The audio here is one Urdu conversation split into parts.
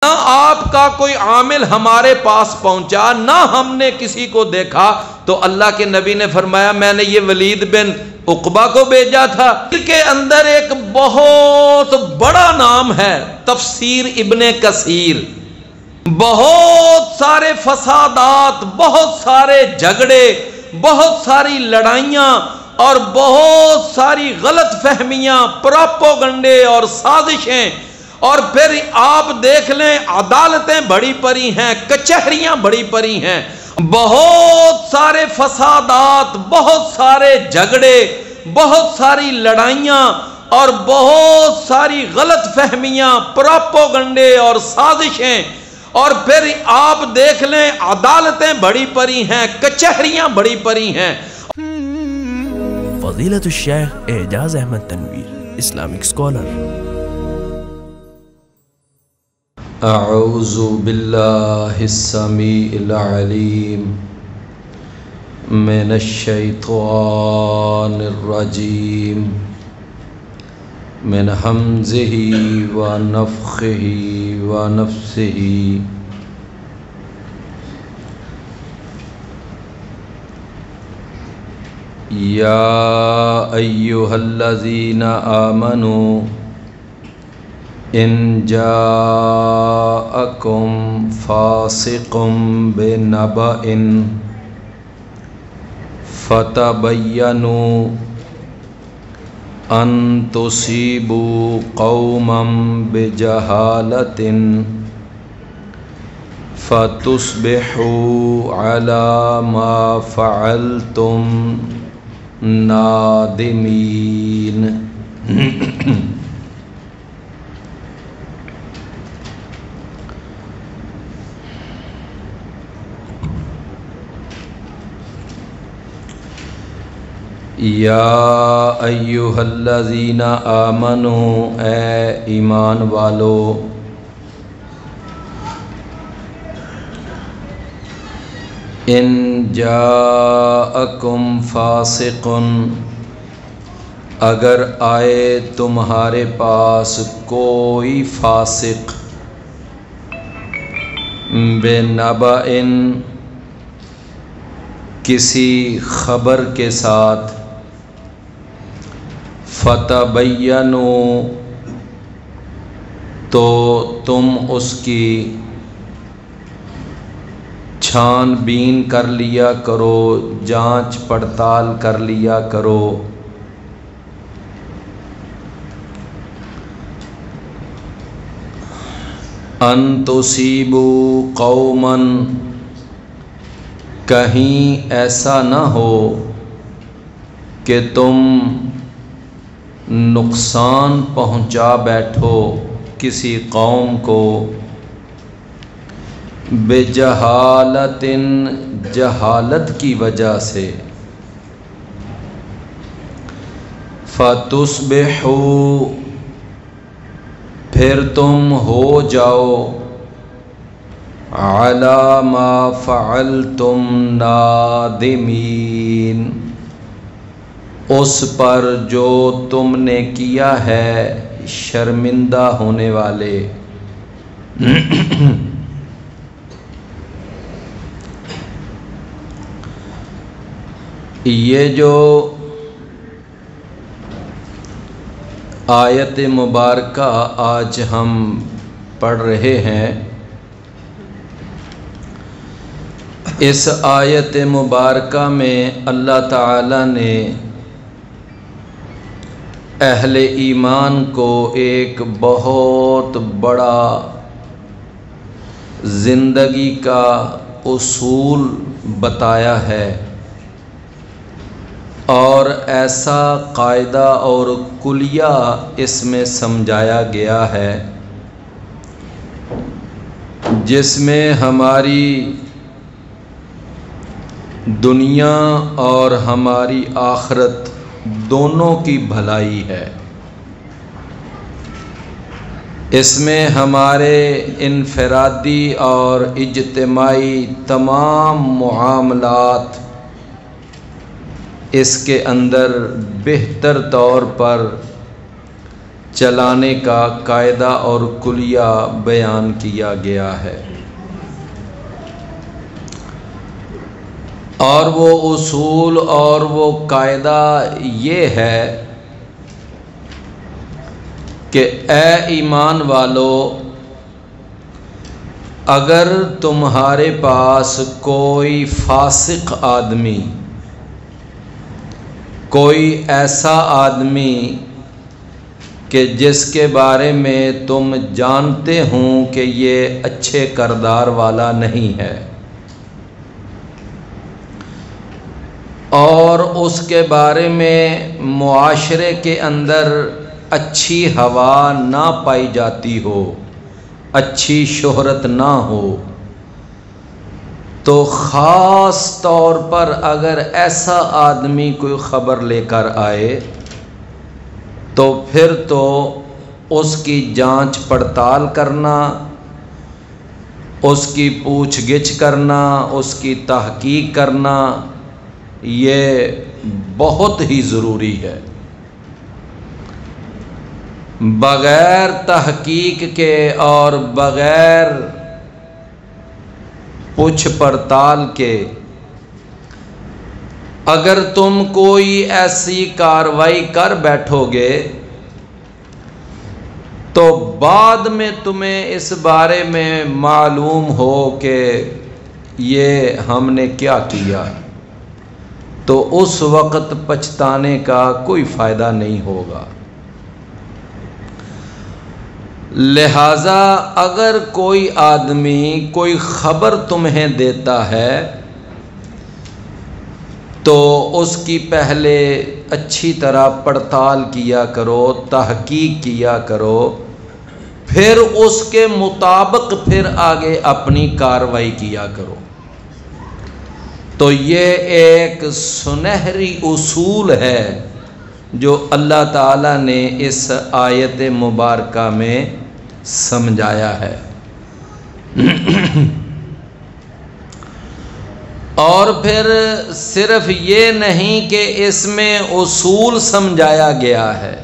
نہ آپ کا کوئی عامل ہمارے پاس پہنچا، نہ ہم نے کسی کو دیکھا، تو اللہ کے نبی نے فرمایا میں نے یہ ولید بن عقبہ کو بھیجا تھا۔ اس کے اندر ایک بہت بڑا نام ہے تفسیر ابن کثیر۔ بہت سارے فسادات، بہت سارے جھگڑے، بہت ساری لڑائیاں اور بہت ساری غلط فہمیاں، پراپوگنڈے اور سازشیں، اور پھر آپ دیکھ لیں عدالتیں بڑی پڑی ہیں، کچہریاں بڑی پڑی ہیں، بہت سارے فسادات، بہت سارے جھگڑے، بہت ساری لڑائیاں اور بہت ساری غلط فہمیاں، پراپوگنڈے اور سازشیں، اور پھر آپ دیکھ لیں عدالتیں بڑی پڑی ہیں، کچہریاں بڑی پڑی ہیں۔ فضیلت الشیخ اعجاز احمد تنویر، اسلامک اسکالر۔ اعوذ باللہ السمیع العلیم من الشیطان الرجیم من ہمزہ ونفخہ ونفثہ۔ یا ایھا الذین آمنوا ان جاءکم فاسق بنبأ فتبینوا ان تصیبوا قوما بجہالۃ فتصبحوا علی ما فعلتم نادمین۔ یا ایھا الذین آمنوا، اے ایمان والو، ان جاءکم فاسق، اگر آئے تمہارے پاس کوئی فاسق، بنبأ، کسی خبر کے ساتھ، فتبینوا، تو تم اس کی چھان بین کر لیا کرو، جانچ پڑتال کر لیا کرو۔ ان تصیبوا قوما، کہیں ایسا نہ ہو کہ تم نقصان پہنچا بیٹھو کسی قوم کو، بجہالۃ، جہالت کی وجہ سے، فتصبحوا، پھر تم ہو جاؤ، علی ما فعلتم نادمین، اس پر جو تم نے کیا ہے شرمندہ ہونے والے۔ یہ جو آیت مبارکہ آج ہم پڑھ رہے ہیں، اس آیت مبارکہ میں اللہ تعالیٰ نے اہل ایمان کو ایک بہت بڑا زندگی کا اصول بتایا ہے، اور ایسا قاعدہ اور کلیہ اس میں سمجھایا گیا ہے جس میں ہماری دنیا اور ہماری آخرت دونوں کی بھلائی ہے۔ اس میں ہمارے انفرادی اور اجتماعی تمام معاملات اس کے اندر بہتر طور پر چلانے کا قاعدہ اور کلیہ بیان کیا گیا ہے، اور وہ اصول اور وہ قاعدہ یہ ہے کہ اے ایمان والو، اگر تمہارے پاس کوئی فاسق آدمی، کوئی ایسا آدمی کہ جس کے بارے میں تم جانتے ہوں کہ یہ اچھے کردار والا نہیں ہے، اور اس کے بارے میں معاشرے کے اندر اچھی ہوا نہ پائی جاتی ہو، اچھی شہرت نہ ہو، تو خاص طور پر اگر ایسا آدمی کوئی خبر لے کر آئے تو پھر تو اس کی جانچ پڑتال کرنا، اس کی پوچھ گچھ کرنا، اس کی تحقیق کرنا، یہ بہت ہی ضروری ہے۔ بغیر تحقیق کے اور بغیر پوچھ پڑتال کے اگر تم کوئی ایسی کارروائی کر بیٹھو گے تو بعد میں تمہیں اس بارے میں معلوم ہو کہ یہ ہم نے کیا کیا، تو اس وقت پچھتانے کا کوئی فائدہ نہیں ہوگا۔ لہذا اگر کوئی آدمی کوئی خبر تمہیں دیتا ہے تو اس کی پہلے اچھی طرح پڑتال کیا کرو، تحقیق کیا کرو، پھر اس کے مطابق پھر آگے اپنی کارروائی کیا کرو۔ تو یہ ایک سنہری اصول ہے جو اللہ تعالیٰ نے اس آیت مبارکہ میں سمجھایا ہے۔ اور پھر صرف یہ نہیں کہ اس میں اصول سمجھایا گیا ہے،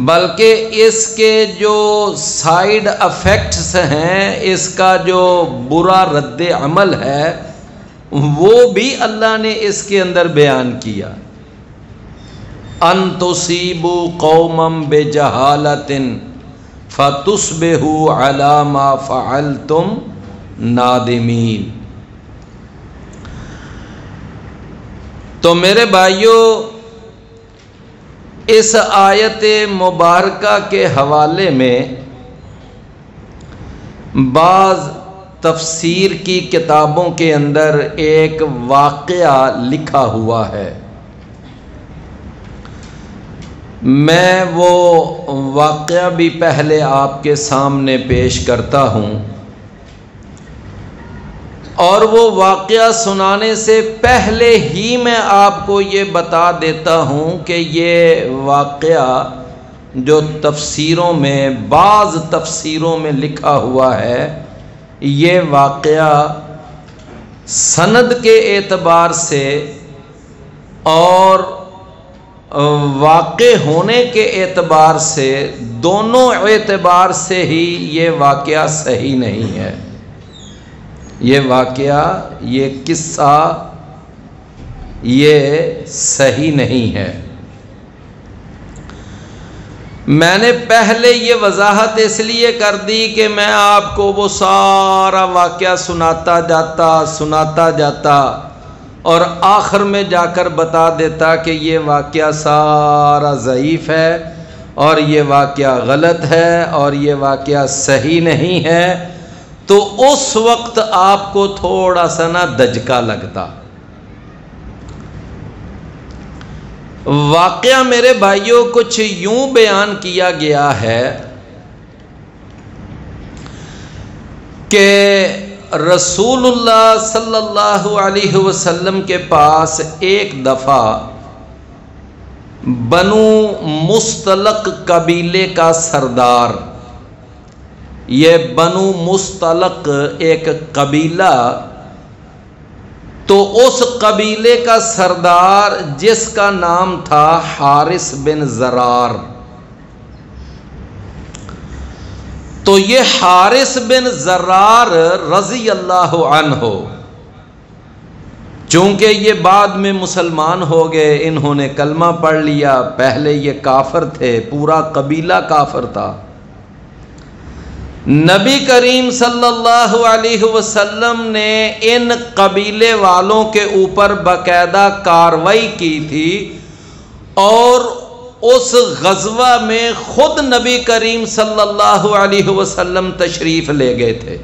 بلکہ اس کے جو سائیڈ افیکٹس ہیں، اس کا جو برا رد عمل ہے، وہ بھی اللہ نے اس کے اندر بیان کیا۔ ان تصیبوا قوما بجہالۃ فتصبحوا علی ما فعلتم نادمین۔ تو میرے بھائیو، اس آیت مبارکہ کے حوالے میں بعض تفسیر کی کتابوں کے اندر ایک واقعہ لکھا ہوا ہے، میں وہ واقعہ بھی پہلے آپ کے سامنے پیش کرتا ہوں، اور وہ واقعہ سنانے سے پہلے ہی میں آپ کو یہ بتا دیتا ہوں کہ یہ واقعہ جو تفسیروں میں، بعض تفسیروں میں لکھا ہوا ہے، یہ واقعہ سند کے اعتبار سے اور واقع ہونے کے اعتبار سے، دونوں اعتبار سے ہی یہ واقعہ صحیح نہیں ہے۔ یہ واقعہ، یہ قصہ، یہ صحیح نہیں ہے۔ میں نے پہلے یہ وضاحت اس لیے کر دی کہ میں آپ کو وہ سارا واقعہ سناتا جاتا اور آخر میں جا کر بتا دیتا کہ یہ واقعہ سارا ضعیف ہے اور یہ واقعہ غلط ہے اور یہ واقعہ صحیح نہیں ہے، تو اس وقت آپ کو تھوڑا سا نا دھچکا لگتا۔ واقعہ میرے بھائیوں کچھ یوں بیان کیا گیا ہے کہ رسول اللہ صلی اللہ علیہ وسلم کے پاس ایک دفعہ بنو مستلق قبیلے کا سردار، یہ بنو مستلق ایک قبیلہ تو اس قبیلے کا سردار جس کا نام تھا حارث بن زرار، تو یہ حارث بن زرار رضی اللہ عنہ، چونکہ یہ بعد میں مسلمان ہو گئے، انہوں نے کلمہ پڑھ لیا، پہلے یہ کافر تھے، پورا قبیلہ کافر تھا۔ نبی کریم صلی اللہ علیہ وسلم نے ان قبیلے والوں کے اوپر باقاعدہ کارروائی کی تھی، اور اس غزوہ میں خود نبی کریم صلی اللہ علیہ وسلم تشریف لے گئے تھے۔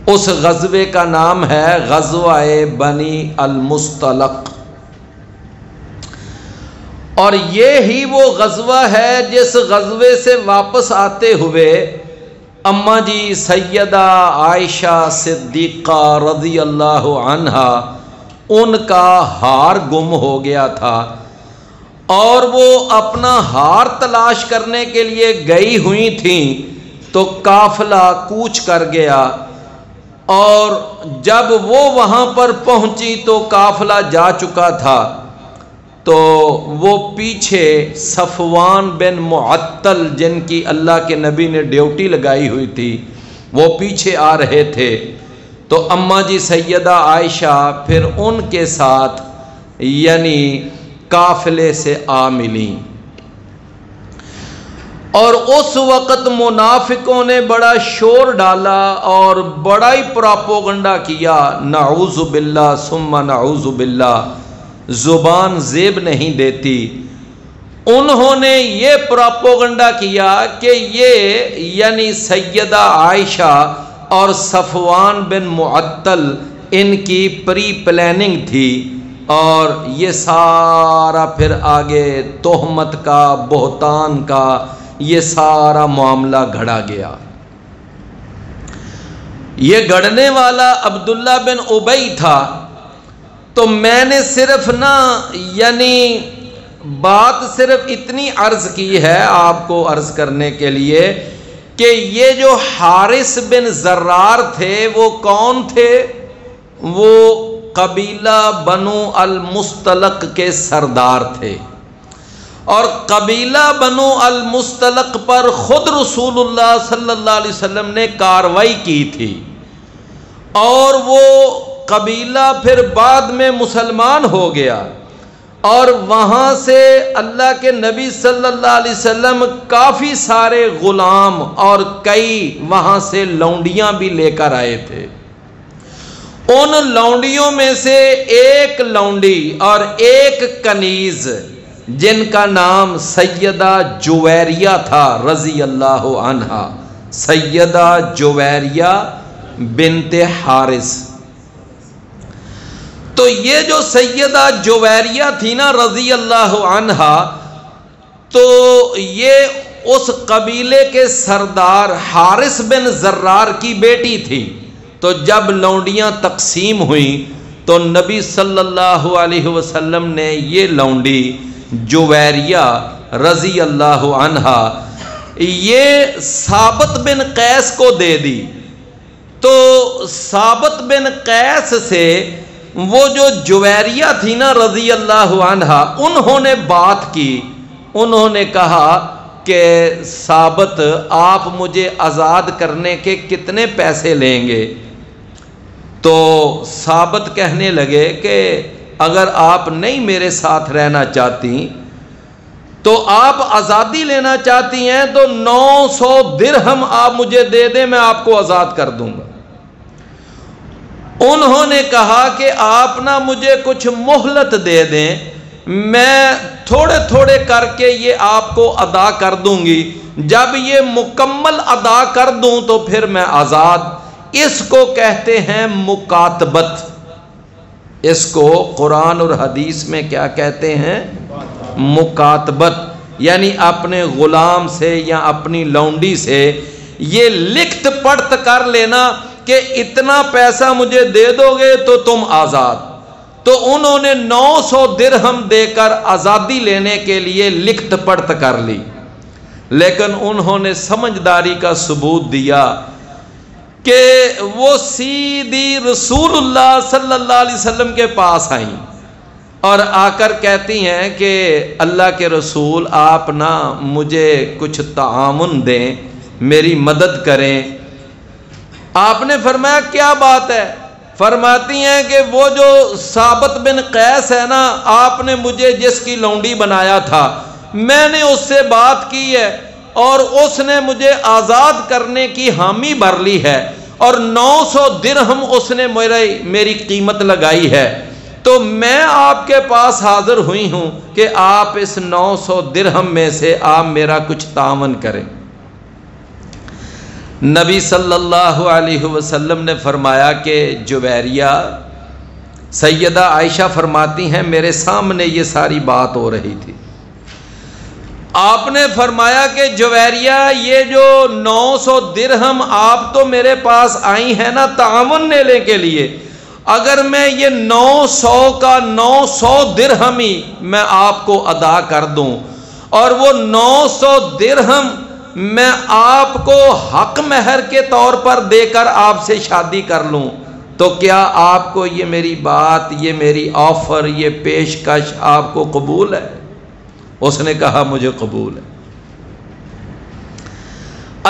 اس غزوے کا نام ہے غزوہ بنی المصطلق، اور یہ ہی وہ غزوہ ہے جس غزوے سے واپس آتے ہوئے اماں جی سیدہ عائشہ صدیقہ رضی اللہ عنہا ان کا ہار گم ہو گیا تھا، اور وہ اپنا ہار تلاش کرنے کے لیے گئی ہوئی تھیں، تو قافلہ کوچ کر گیا، اور جب وہ وہاں پر پہنچی تو قافلہ جا چکا تھا، تو وہ پیچھے صفوان بن معطل جن کی اللہ کے نبی نے ڈیوٹی لگائی ہوئی تھی وہ پیچھے آ رہے تھے، تو اماں جی سیدہ عائشہ پھر ان کے ساتھ یعنی قافلے سے آ ملیں، اور اس وقت منافقوں نے بڑا شور ڈالا اور بڑا ہی پراپوگنڈا کیا، نعوذ باللہ ثم نعوذ باللہ، زبان زیب نہیں دیتی۔ انہوں نے یہ پراپوگنڈا کیا کہ یہ یعنی سیدہ عائشہ اور صفوان بن معطل ان کی پری پلاننگ تھی، اور یہ سارا پھر آگے تہمت کا، بہتان کا یہ سارا معاملہ گھڑا گیا۔ یہ گھڑنے والا عبداللہ بن ابی تھا۔ تو میں نے صرف یعنی بات صرف اتنی عرض کی ہے آپ کو عرض کرنے کے لیے کہ یہ جو حارث بن زرار تھے وہ کون تھے؟ وہ قبیلہ بنو المصطلق کے سردار تھے، اور قبیلہ بنو المصطلق پر خود رسول اللہ صلی اللہ علیہ وسلم نے کارروائی کی تھی، اور وہ قبیلہ پھر بعد میں مسلمان ہو گیا، اور وہاں سے اللہ کے نبی صلی اللہ علیہ وسلم کافی سارے غلام اور کئی وہاں سے لونڈیاں بھی لے کر آئے تھے۔ ان لونڈیوں میں سے ایک لونڈی اور ایک کنیز جن کا نام سیدہ جویریہ تھا رضی اللہ عنہا، سیدہ جویریہ بنت حارث۔ تو یہ جو سیدہ جویریہ تھی نا رضی اللہ عنہا، تو یہ اس قبیلے کے سردار حارث بن زرار کی بیٹی تھی۔ تو جب لونڈیاں تقسیم ہوئیں تو نبی صلی اللہ علیہ وسلم نے یہ لونڈی جویریہ رضی اللہ عنہا یہ ثابت بن قیس کو دے دی۔ تو ثابت بن قیس سے وہ جو جویریہ تھی نا رضی اللہ عنہا، انہوں نے بات کی، انہوں نے کہا کہ ثابت آپ مجھے آزاد کرنے کے کتنے پیسے لیں گے؟ تو ثابت کہنے لگے کہ اگر آپ نہیں میرے ساتھ رہنا چاہتی تو آپ آزادی لینا چاہتی ہیں تو 900 درہم آپ مجھے دے دیں، میں آپ کو آزاد کر دوں گا۔ انہوں نے کہا کہ آپ نہ مجھے کچھ مہلت دے دیں، میں تھوڑے تھوڑے کر کے یہ آپ کو ادا کر دوں گی، جب یہ مکمل ادا کر دوں تو پھر میں آزاد۔ اس کو کہتے ہیں مکاتبت، اس کو قرآن اور حدیث میں کیا کہتے ہیں؟ مکاتبت، یعنی اپنے غلام سے یا اپنی لونڈی سے یہ لکھت پڑھت کر لینا کہ اتنا پیسہ مجھے دے دو گے تو تم آزاد۔ تو انہوں نے 900 درہم دے کر آزادی لینے کے لیے لکھت پڑھت کر لی، لیکن انہوں نے سمجھداری کا ثبوت دیا کہ وہ سیدھی رسول اللہ صلی اللہ علیہ وسلم کے پاس آئیں اور آ کر کہتی ہیں کہ اللہ کے رسول آپ نا مجھے کچھ تعاون دیں، میری مدد کریں۔ آپ نے فرمایا کیا بات ہے؟ فرماتی ہیں کہ وہ جو ثابت بن قیس ہے نا، آپ نے مجھے جس کی لونڈی بنایا تھا، میں نے اس سے بات کی ہے اور اس نے مجھے آزاد کرنے کی حامی بھر لی ہے، اور 900 درہم اس نے میری قیمت لگائی ہے، تو میں آپ کے پاس حاضر ہوئی ہوں کہ آپ اس 900 درہم میں سے آپ میرا کچھ تعاون کریں۔ نبی صلی اللہ علیہ وسلم نے فرمایا کہ جویریہ، سیدہ عائشہ فرماتی ہیں میرے سامنے یہ ساری بات ہو رہی تھی، آپ نے فرمایا کہ جویریہ یہ جو 900 درہم آپ تو میرے پاس آئی ہیں نا تعاون لینے کے لیے، اگر میں یہ 900 کا 900 درہم ہی میں آپ کو ادا کر دوں اور وہ 900 درہم میں آپ کو حق مہر کے طور پر دے کر آپ سے شادی کر لوں، تو کیا آپ کو یہ میری بات، یہ میری آفر، یہ پیشکش آپ کو قبول ہے؟ اس نے کہا مجھے قبول ہے۔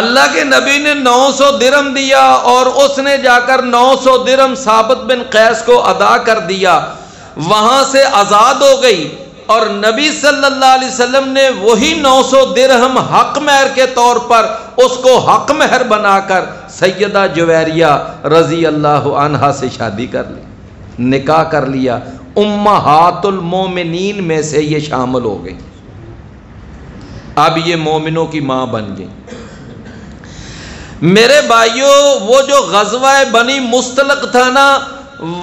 اللہ کے نبی نے 900 درہم دیا اور اس نے جا کر 900 درہم ثابت بن قیس کو ادا کر دیا، وہاں سے آزاد ہو گئی، اور نبی صلی اللہ علیہ وسلم نے وہی 900 درہم حق مہر کے طور پر اس کو حق مہر بنا کر سیدہ جویریہ رضی اللہ عنہا سے شادی کر لی، نکاح کر لیا، امہات المومنین میں سے یہ شامل ہو گئی، اب یہ مومنوں کی ماں بن گئی۔ میرے بھائیوں، وہ جو غزوہ بنی مستلق تھا نا،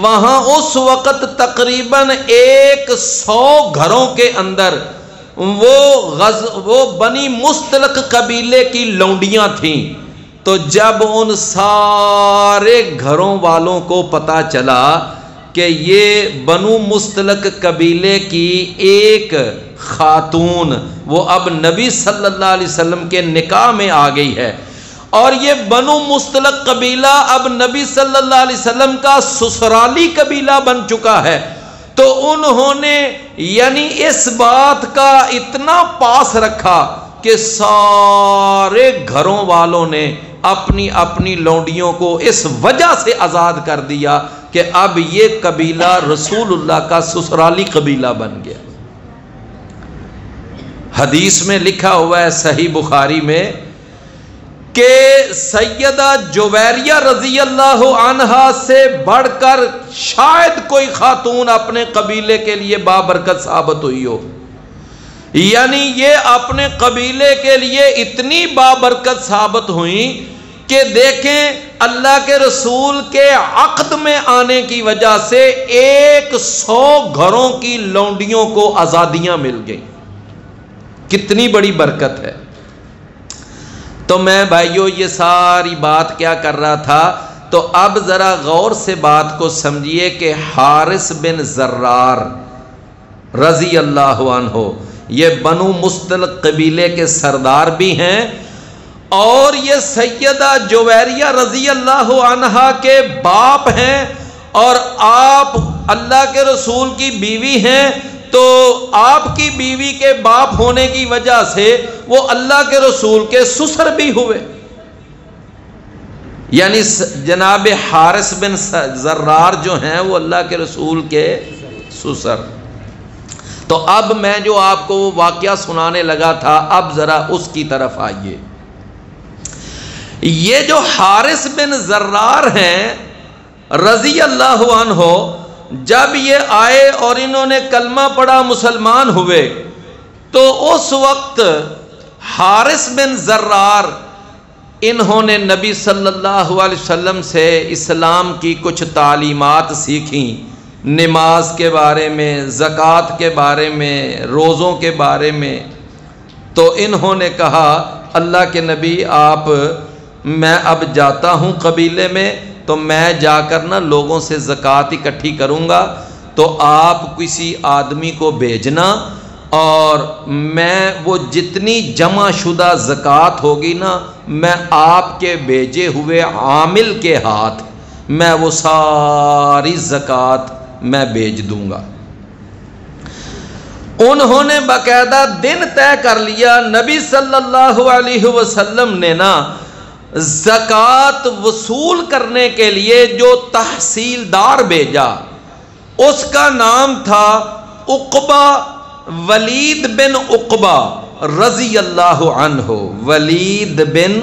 وہاں اس وقت تقریباً 100 گھروں کے اندر وہ بنی مستلق قبیلے کی لونڈیاں تھیں، تو جب ان سارے گھروں والوں کو پتہ چلا کہ یہ بنو مستلق قبیلے کی ایک خاتون وہ اب نبی صلی اللہ علیہ وسلم کے نکاح میں آ گئی ہے، اور یہ بنو مستلق قبیلہ اب نبی صلی اللہ علیہ وسلم کا سسرالی قبیلہ بن چکا ہے، تو انہوں نے یعنی اس بات کا اتنا پاس رکھا کہ سارے گھروں والوں نے اپنی اپنی لونڈیوں کو اس وجہ سے آزاد کر دیا کہ اب یہ قبیلہ رسول اللہ کا سسرالی قبیلہ بن گیا۔ حدیث میں لکھا ہوا ہے صحیح بخاری میں کہ سیدہ جویریہ رضی اللہ عنہا سے بڑھ کر شاید کوئی خاتون اپنے قبیلے کے لیے بابرکت ثابت ہوئی ہو، یعنی یہ اپنے قبیلے کے لیے اتنی بابرکت ثابت ہوئیں کہ دیکھیں اللہ کے رسول کے عقد میں آنے کی وجہ سے 100 گھروں کی لونڈیوں کو آزادیاں مل گئیں، کتنی بڑی برکت ہے۔ تو میں بھائیو یہ ساری بات کیا کر رہا تھا، تو اب ذرا غور سے بات کو سمجھیے کہ حارث بن زرار رضی اللہ عنہ یہ بنو مستلق قبیلے کے سردار بھی ہیں، اور یہ سیدہ جویریہ رضی اللہ عنہا کے باپ ہیں، اور آپ اللہ کے رسول کی بیوی ہیں، تو آپ کی بیوی کے باپ ہونے کی وجہ سے وہ اللہ کے رسول کے سسر بھی ہوئے، یعنی جناب حارث بن زرار جو ہیں وہ اللہ کے رسول کے سسر۔ تو اب میں جو آپ کو وہ واقعہ سنانے لگا تھا، اب ذرا اس کی طرف آئیے۔ یہ جو حارث بن زرار ہیں رضی اللہ عنہ، جب یہ آئے اور انہوں نے کلمہ پڑھا، مسلمان ہوئے، تو اس وقت حارث بن زرار انہوں نے نبی صلی اللہ علیہ وسلم سے اسلام کی کچھ تعلیمات سیکھیں، نماز کے بارے میں، زکوٰۃ کے بارے میں، روزوں کے بارے میں۔ تو انہوں نے کہا اللہ کے نبی آپ، میں اب جاتا ہوں قبیلے میں، تو میں جا کر نا لوگوں سے زکوٰۃ اکٹھی کروں گا، تو آپ کسی آدمی کو بھیجنا اور میں وہ جتنی جمع شدہ زکوٰۃ ہوگی نا، میں آپ کے بھیجے ہوئے عامل کے ہاتھ میں وہ ساری زکوٰۃ میں بھیج دوں گا۔ انہوں نے باقاعدہ دن طے کر لیا، نبی صلی اللہ علیہ وسلم نے نا زکوٰۃ وصول کرنے کے لیے جو تحصیلدار بھیجا، اس کا نام تھا عقبہ، ولید بن عقبہ رضی اللہ عنہ، ولید بن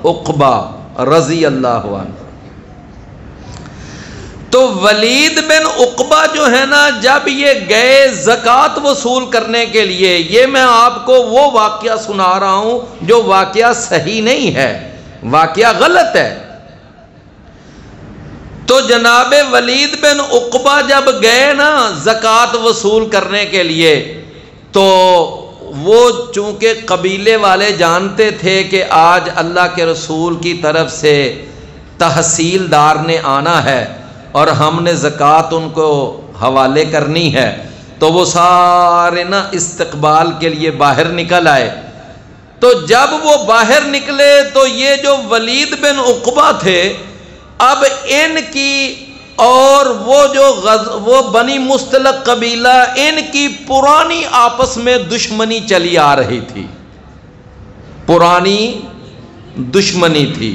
عقبہ رضی اللہ عنہ۔ تو ولید بن عقبہ جو ہے نا، جب یہ گئے زکوٰۃ وصول کرنے کے لیے، یہ میں آپ کو وہ واقعہ سنا رہا ہوں جو واقعہ صحیح نہیں ہے، واقعہ غلط ہے۔ تو جناب ولید بن عقبہ جب گئے نا زکوٰۃ وصول کرنے کے لیے، تو وہ چونکہ قبیلے والے جانتے تھے کہ آج اللہ کے رسول کی طرف سے تحصیلدار نے آنا ہے اور ہم نے زکوٰۃ ان کو حوالے کرنی ہے، تو وہ سارے نا استقبال کے لیے باہر نکل آئے۔ تو جب وہ باہر نکلے تو یہ جو ولید بن عقبہ تھے، اب ان کی اور وہ بنی مستلق قبیلہ، ان کی پرانی آپس میں دشمنی چلی آ رہی تھی، پرانی دشمنی تھی۔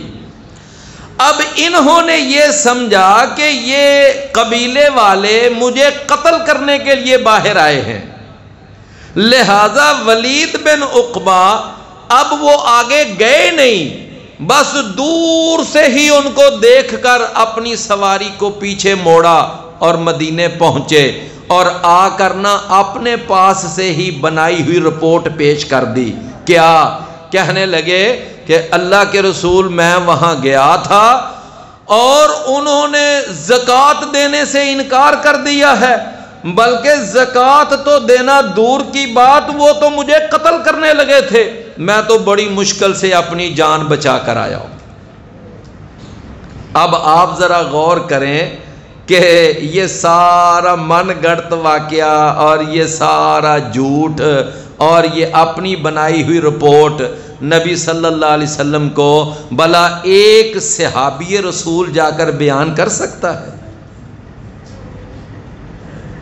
اب انہوں نے یہ سمجھا کہ یہ قبیلے والے مجھے قتل کرنے کے لیے باہر آئے ہیں، لہذا ولید بن عقبہ اب وہ آگے گئے نہیں، بس دور سے ہی ان کو دیکھ کر اپنی سواری کو پیچھے موڑا اور مدینے پہنچے، اور آ کر نہ اپنے پاس سے ہی بنائی ہوئی رپورٹ پیش کر دی۔ کیا کہنے لگے کہ اللہ کے رسول میں وہاں گیا تھا اور انہوں نے زکوٰۃ دینے سے انکار کر دیا ہے، بلکہ زکوٰۃ تو دینا دور کی بات، وہ تو مجھے قتل کرنے لگے تھے، میں تو بڑی مشکل سے اپنی جان بچا کر آیا ہوں۔ اب آپ ذرا غور کریں کہ یہ سارا من گڑت واقعہ اور یہ سارا جھوٹ اور یہ اپنی بنائی ہوئی رپورٹ نبی صلی اللہ علیہ وسلم کو بھلا ایک صحابی رسول جا کر بیان کر سکتا ہے؟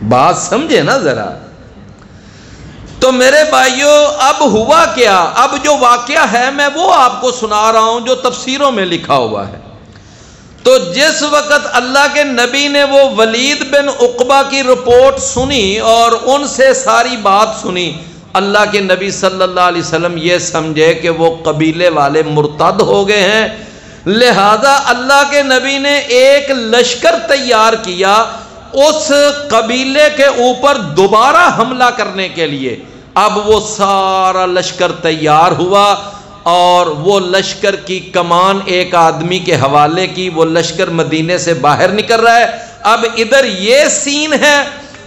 بات سمجھے نا ذرا۔ تو میرے بھائیوں، اب ہوا کیا؟ اب جو واقعہ ہے میں وہ آپ کو سنا رہا ہوں جو تفسیروں میں لکھا ہوا ہے۔ تو جس وقت اللہ کے نبی نے وہ ولید بن عقبہ کی رپورٹ سنی اور ان سے ساری بات سنی، اللہ کے نبی صلی اللہ علیہ وسلم یہ سمجھے کہ وہ قبیلے والے مرتد ہو گئے ہیں، لہذا اللہ کے نبی نے ایک لشکر تیار کیا اس قبیلے کے اوپر دوبارہ حملہ کرنے کے لیے۔ اب وہ سارا لشکر تیار ہوا اور وہ لشکر کی کمان ایک آدمی کے حوالے کی، وہ لشکر مدینے سے باہر نکل رہا ہے۔ اب ادھر یہ سین ہے،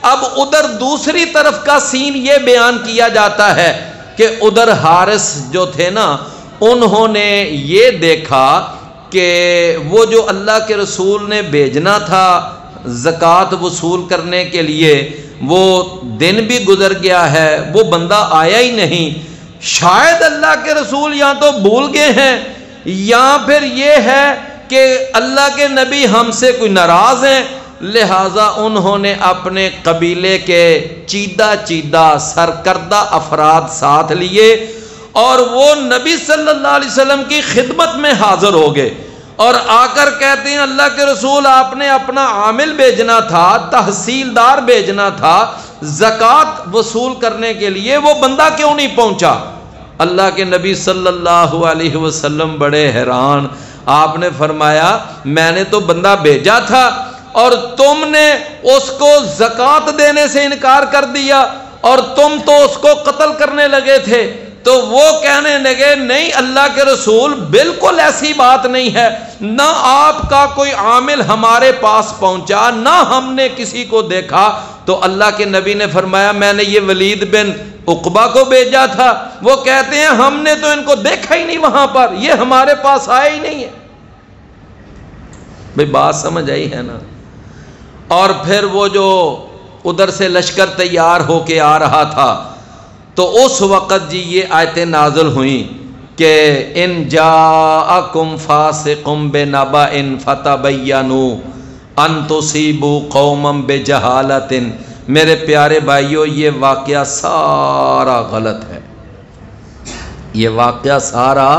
اب ادھر دوسری طرف کا سین یہ بیان کیا جاتا ہے کہ ادھر حارث جو تھے نا، انہوں نے یہ دیکھا کہ وہ جو اللہ کے رسول نے بھیجنا تھا زکوٰۃ وصول کرنے کے لیے، وہ دن بھی گزر گیا ہے، وہ بندہ آیا ہی نہیں۔ شاید اللہ کے رسول یا تو بھول گئے ہیں یا پھر یہ ہے کہ اللہ کے نبی ہم سے کوئی ناراض ہیں، لہٰذا انہوں نے اپنے قبیلے کے چیدہ سرکردہ افراد ساتھ لیے اور وہ نبی صلی اللہ علیہ وسلم کی خدمت میں حاضر ہو گئے اور آ کر کہتے ہیں اللہ کے رسول آپ نے اپنا عامل بھیجنا تھا، تحصیلدار بھیجنا تھا زکوٰۃ وصول کرنے کے لیے، وہ بندہ کیوں نہیں پہنچا؟ اللہ کے نبی صلی اللہ علیہ وسلم بڑے حیران۔ آپ نے فرمایا میں نے تو بندہ بھیجا تھا اور تم نے اس کو زکوٰۃ دینے سے انکار کر دیا اور تم تو اس کو قتل کرنے لگے تھے۔ تو وہ کہنے لگے نہیں اللہ کے رسول، بالکل ایسی بات نہیں ہے، نہ آپ کا کوئی عامل ہمارے پاس پہنچا، نہ ہم نے کسی کو دیکھا۔ تو اللہ کے نبی نے فرمایا میں نے یہ ولید بن عقبہ کو بھیجا تھا، وہ کہتے ہیں ہم نے تو ان کو دیکھا ہی نہیں وہاں پر، یہ ہمارے پاس آئے ہی نہیں ہے۔ بھئی بات سمجھ آئی ہے نا؟ اور پھر وہ جو ادھر سے لشکر تیار ہو کے آ رہا تھا تو اس وقت جی یہ آیتیں نازل ہوئیں کہ ان جاءکم فاسق بنبأ فتبینوا ان تصیبوا قوما بجہالۃ۔ میرے پیارے بھائیو، یہ واقعہ سارا غلط ہے، یہ واقعہ سارا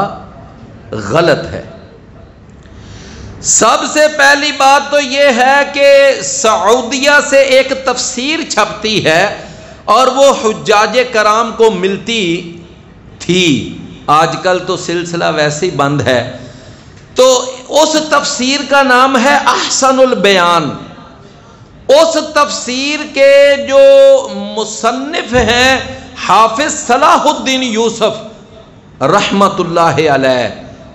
غلط ہے۔ سب سے پہلی بات تو یہ ہے کہ سعودیہ سے ایک تفسیر چھپتی ہے اور وہ حجاج کرام کو ملتی تھی، آج کل تو سلسلہ ویسے ہی بند ہے، تو اس تفسیر کا نام ہے احسن البیان۔ اس تفسیر کے جو مصنف ہیں حافظ صلاح الدین یوسف رحمت اللہ علیہ،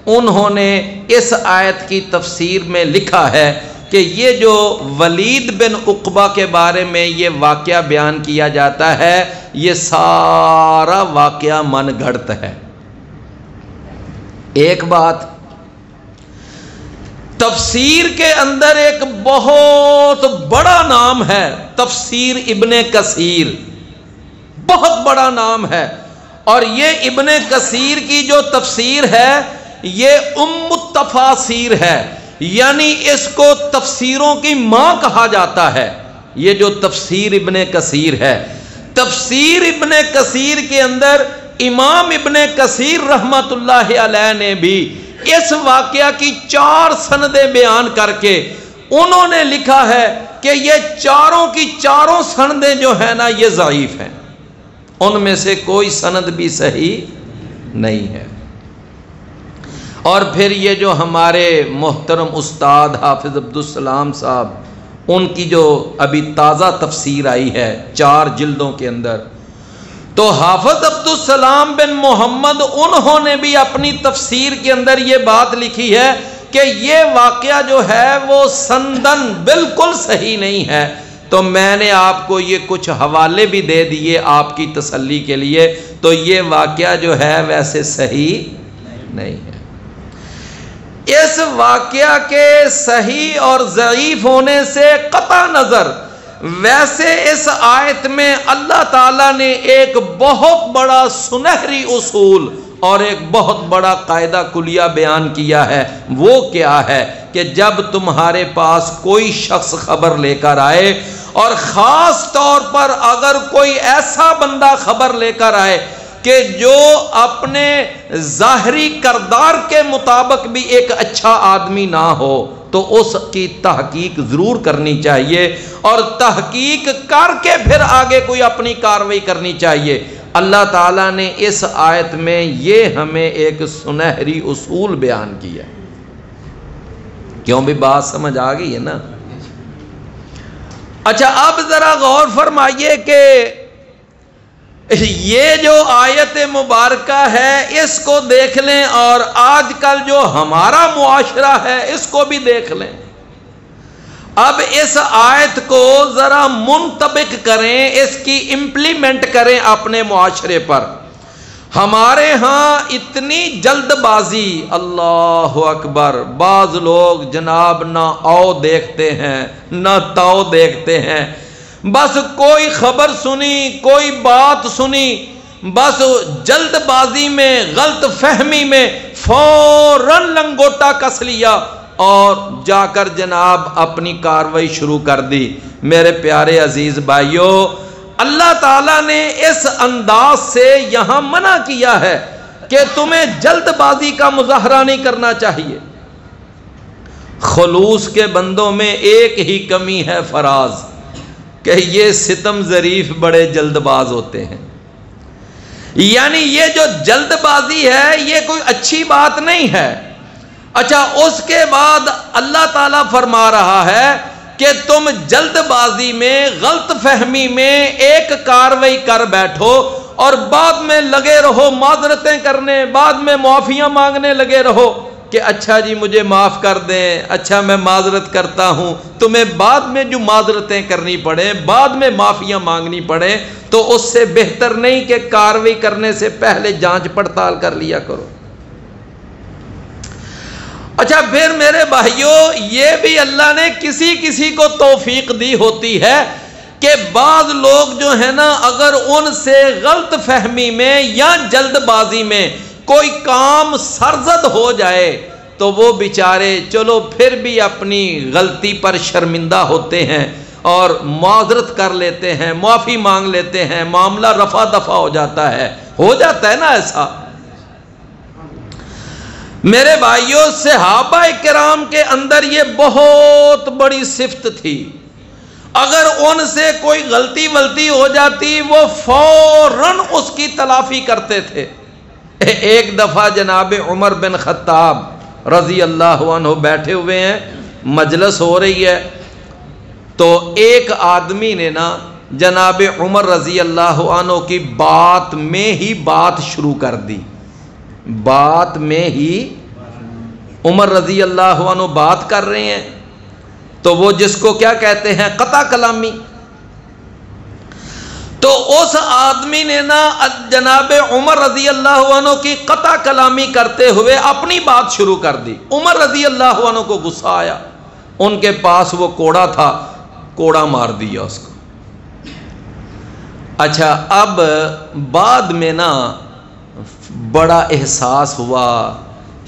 انہوں نے اس آیت کی تفسیر میں لکھا ہے کہ یہ جو ولید بن عقبہ کے بارے میں یہ واقعہ بیان کیا جاتا ہے، یہ سارا واقعہ من گھڑت ہے۔ ایک بات، تفسیر کے اندر ایک بہت بڑا نام ہے تفسیر ابن کثیر، بہت بڑا نام ہے، اور یہ ابن کثیر کی جو تفسیر ہے یہ ام التفاسیر ہے، یعنی اس کو تفسیروں کی ماں کہا جاتا ہے۔ یہ جو تفسیر ابن کثیر ہے، تفسیر ابن کثیر کے اندر امام ابن کثیر رحمت اللہ علیہ نے بھی اس واقعہ کی 4 سندیں بیان کر کے انہوں نے لکھا ہے کہ یہ چاروں کی چاروں سندیں جو ہیں نا یہ ضعیف ہیں، ان میں سے کوئی سند بھی صحیح نہیں ہے۔ اور پھر یہ جو ہمارے محترم استاد حافظ عبدالسلام صاحب، ان کی جو ابھی تازہ تفسیر آئی ہے 4 جلدوں کے اندر، تو حافظ عبدالسلام بن محمد انہوں نے بھی اپنی تفسیر کے اندر یہ بات لکھی ہے کہ یہ واقعہ جو ہے وہ سندن بالکل صحیح نہیں ہے۔ تو میں نے آپ کو یہ کچھ حوالے بھی دے دیے آپ کی تسلی کے لیے، تو یہ واقعہ جو ہے ویسے صحیح نہیں ہے۔ اس واقعہ کے صحیح اور ضعیف ہونے سے قطع نظر، ویسے اس آیت میں اللہ تعالیٰ نے ایک بہت بڑا سنہری اصول اور ایک بہت بڑا قاعدہ کلیہ بیان کیا ہے۔ وہ کیا ہے کہ جب تمہارے پاس کوئی شخص خبر لے کر آئے، اور خاص طور پر اگر کوئی ایسا بندہ خبر لے کر آئے کہ جو اپنے ظاہری کردار کے مطابق بھی ایک اچھا آدمی نہ ہو، تو اس کی تحقیق ضرور کرنی چاہیے، اور تحقیق کر کے پھر آگے کوئی اپنی کارروائی کرنی چاہیے۔ اللہ تعالیٰ نے اس آیت میں یہ ہمیں ایک سنہری اصول بیان کیا ہے۔ کیوں بھی بات سمجھ آ گئی ہے نا؟ اچھا، اب ذرا غور فرمائیے کہ یہ جو آیت مبارکہ ہے اس کو دیکھ لیں، اور آج کل جو ہمارا معاشرہ ہے اس کو بھی دیکھ لیں۔ اب اس آیت کو ذرا منطبق کریں، اس کی امپلیمنٹ کریں اپنے معاشرے پر۔ ہمارے ہاں اتنی جلد بازی، اللہ اکبر، بعض لوگ جناب نہ او دیکھتے ہیں نہ تاؤ دیکھتے ہیں، بس کوئی خبر سنی، کوئی بات سنی، بس جلد بازی میں، غلط فہمی میں فوراً لنگوٹا کس لیا اور جا کر جناب اپنی کاروائی شروع کر دی۔ میرے پیارے عزیز بھائیو، اللہ تعالیٰ نے اس انداز سے یہاں منع کیا ہے کہ تمہیں جلد بازی کا مظاہرہ نہیں کرنا چاہیے۔ خلوص کے بندوں میں ایک ہی کمی ہے فراز، کہ یہ ستم ظریف بڑے جلد باز ہوتے ہیں۔ یعنی یہ جو جلد بازی ہے یہ کوئی اچھی بات نہیں ہے۔ اچھا، اس کے بعد اللہ تعالیٰ فرما رہا ہے کہ تم جلد بازی میں، غلط فہمی میں ایک کاروائی کر بیٹھو اور بعد میں لگے رہو معذرتیں کرنے، بعد میں معافیاں مانگنے لگے رہو کہ اچھا جی مجھے معاف کر دیں، اچھا میں معذرت کرتا ہوں۔ تمہیں بعد میں جو معذرتیں کرنی پڑے، بعد میں معافیاں مانگنی پڑے، تو اس سے بہتر نہیں کہ کاروائی کرنے سے پہلے جانچ پڑتال کر لیا کرو۔ اچھا، پھر میرے بھائیوں، یہ بھی اللہ نے کسی کسی کو توفیق دی ہوتی ہے کہ کہ بعض لوگ جو ہیں نا اگر ان سے غلط فہمی میں یا جلد بازی میں کوئی کام سرزد ہو جائے تو وہ بیچارے چلو پھر بھی اپنی غلطی پر شرمندہ ہوتے ہیں اور معذرت کر لیتے ہیں، معافی مانگ لیتے ہیں، معاملہ رفع دفع ہو جاتا ہے نا ایسا۔ میرے بھائیوں، صحابہ کرام کے اندر یہ بہت بڑی صفت تھی، اگر ان سے کوئی غلطی ہو جاتی وہ فوراً اس کی تلافی کرتے تھے۔ ایک دفعہ جناب عمر بن خطاب رضی اللہ عنہ بیٹھے ہوئے ہیں، مجلس ہو رہی ہے، تو ایک آدمی نے نا جناب عمر رضی اللہ عنہ کی بات میں ہی بات شروع کر دی، بات میں ہی عمر رضی اللہ عنہ بات کر رہے ہیں، تو وہ جس کو کیا کہتے ہیں قطع کلامی، تو اس آدمی نے نا جناب عمر رضی اللہ عنہ کی قطع کلامی کرتے ہوئے اپنی بات شروع کر دی۔ عمر رضی اللہ عنہ کو غصہ آیا، ان کے پاس وہ کوڑا تھا، کوڑا مار دیا اس کو۔ اچھا، اب بعد میں نا بڑا احساس ہوا،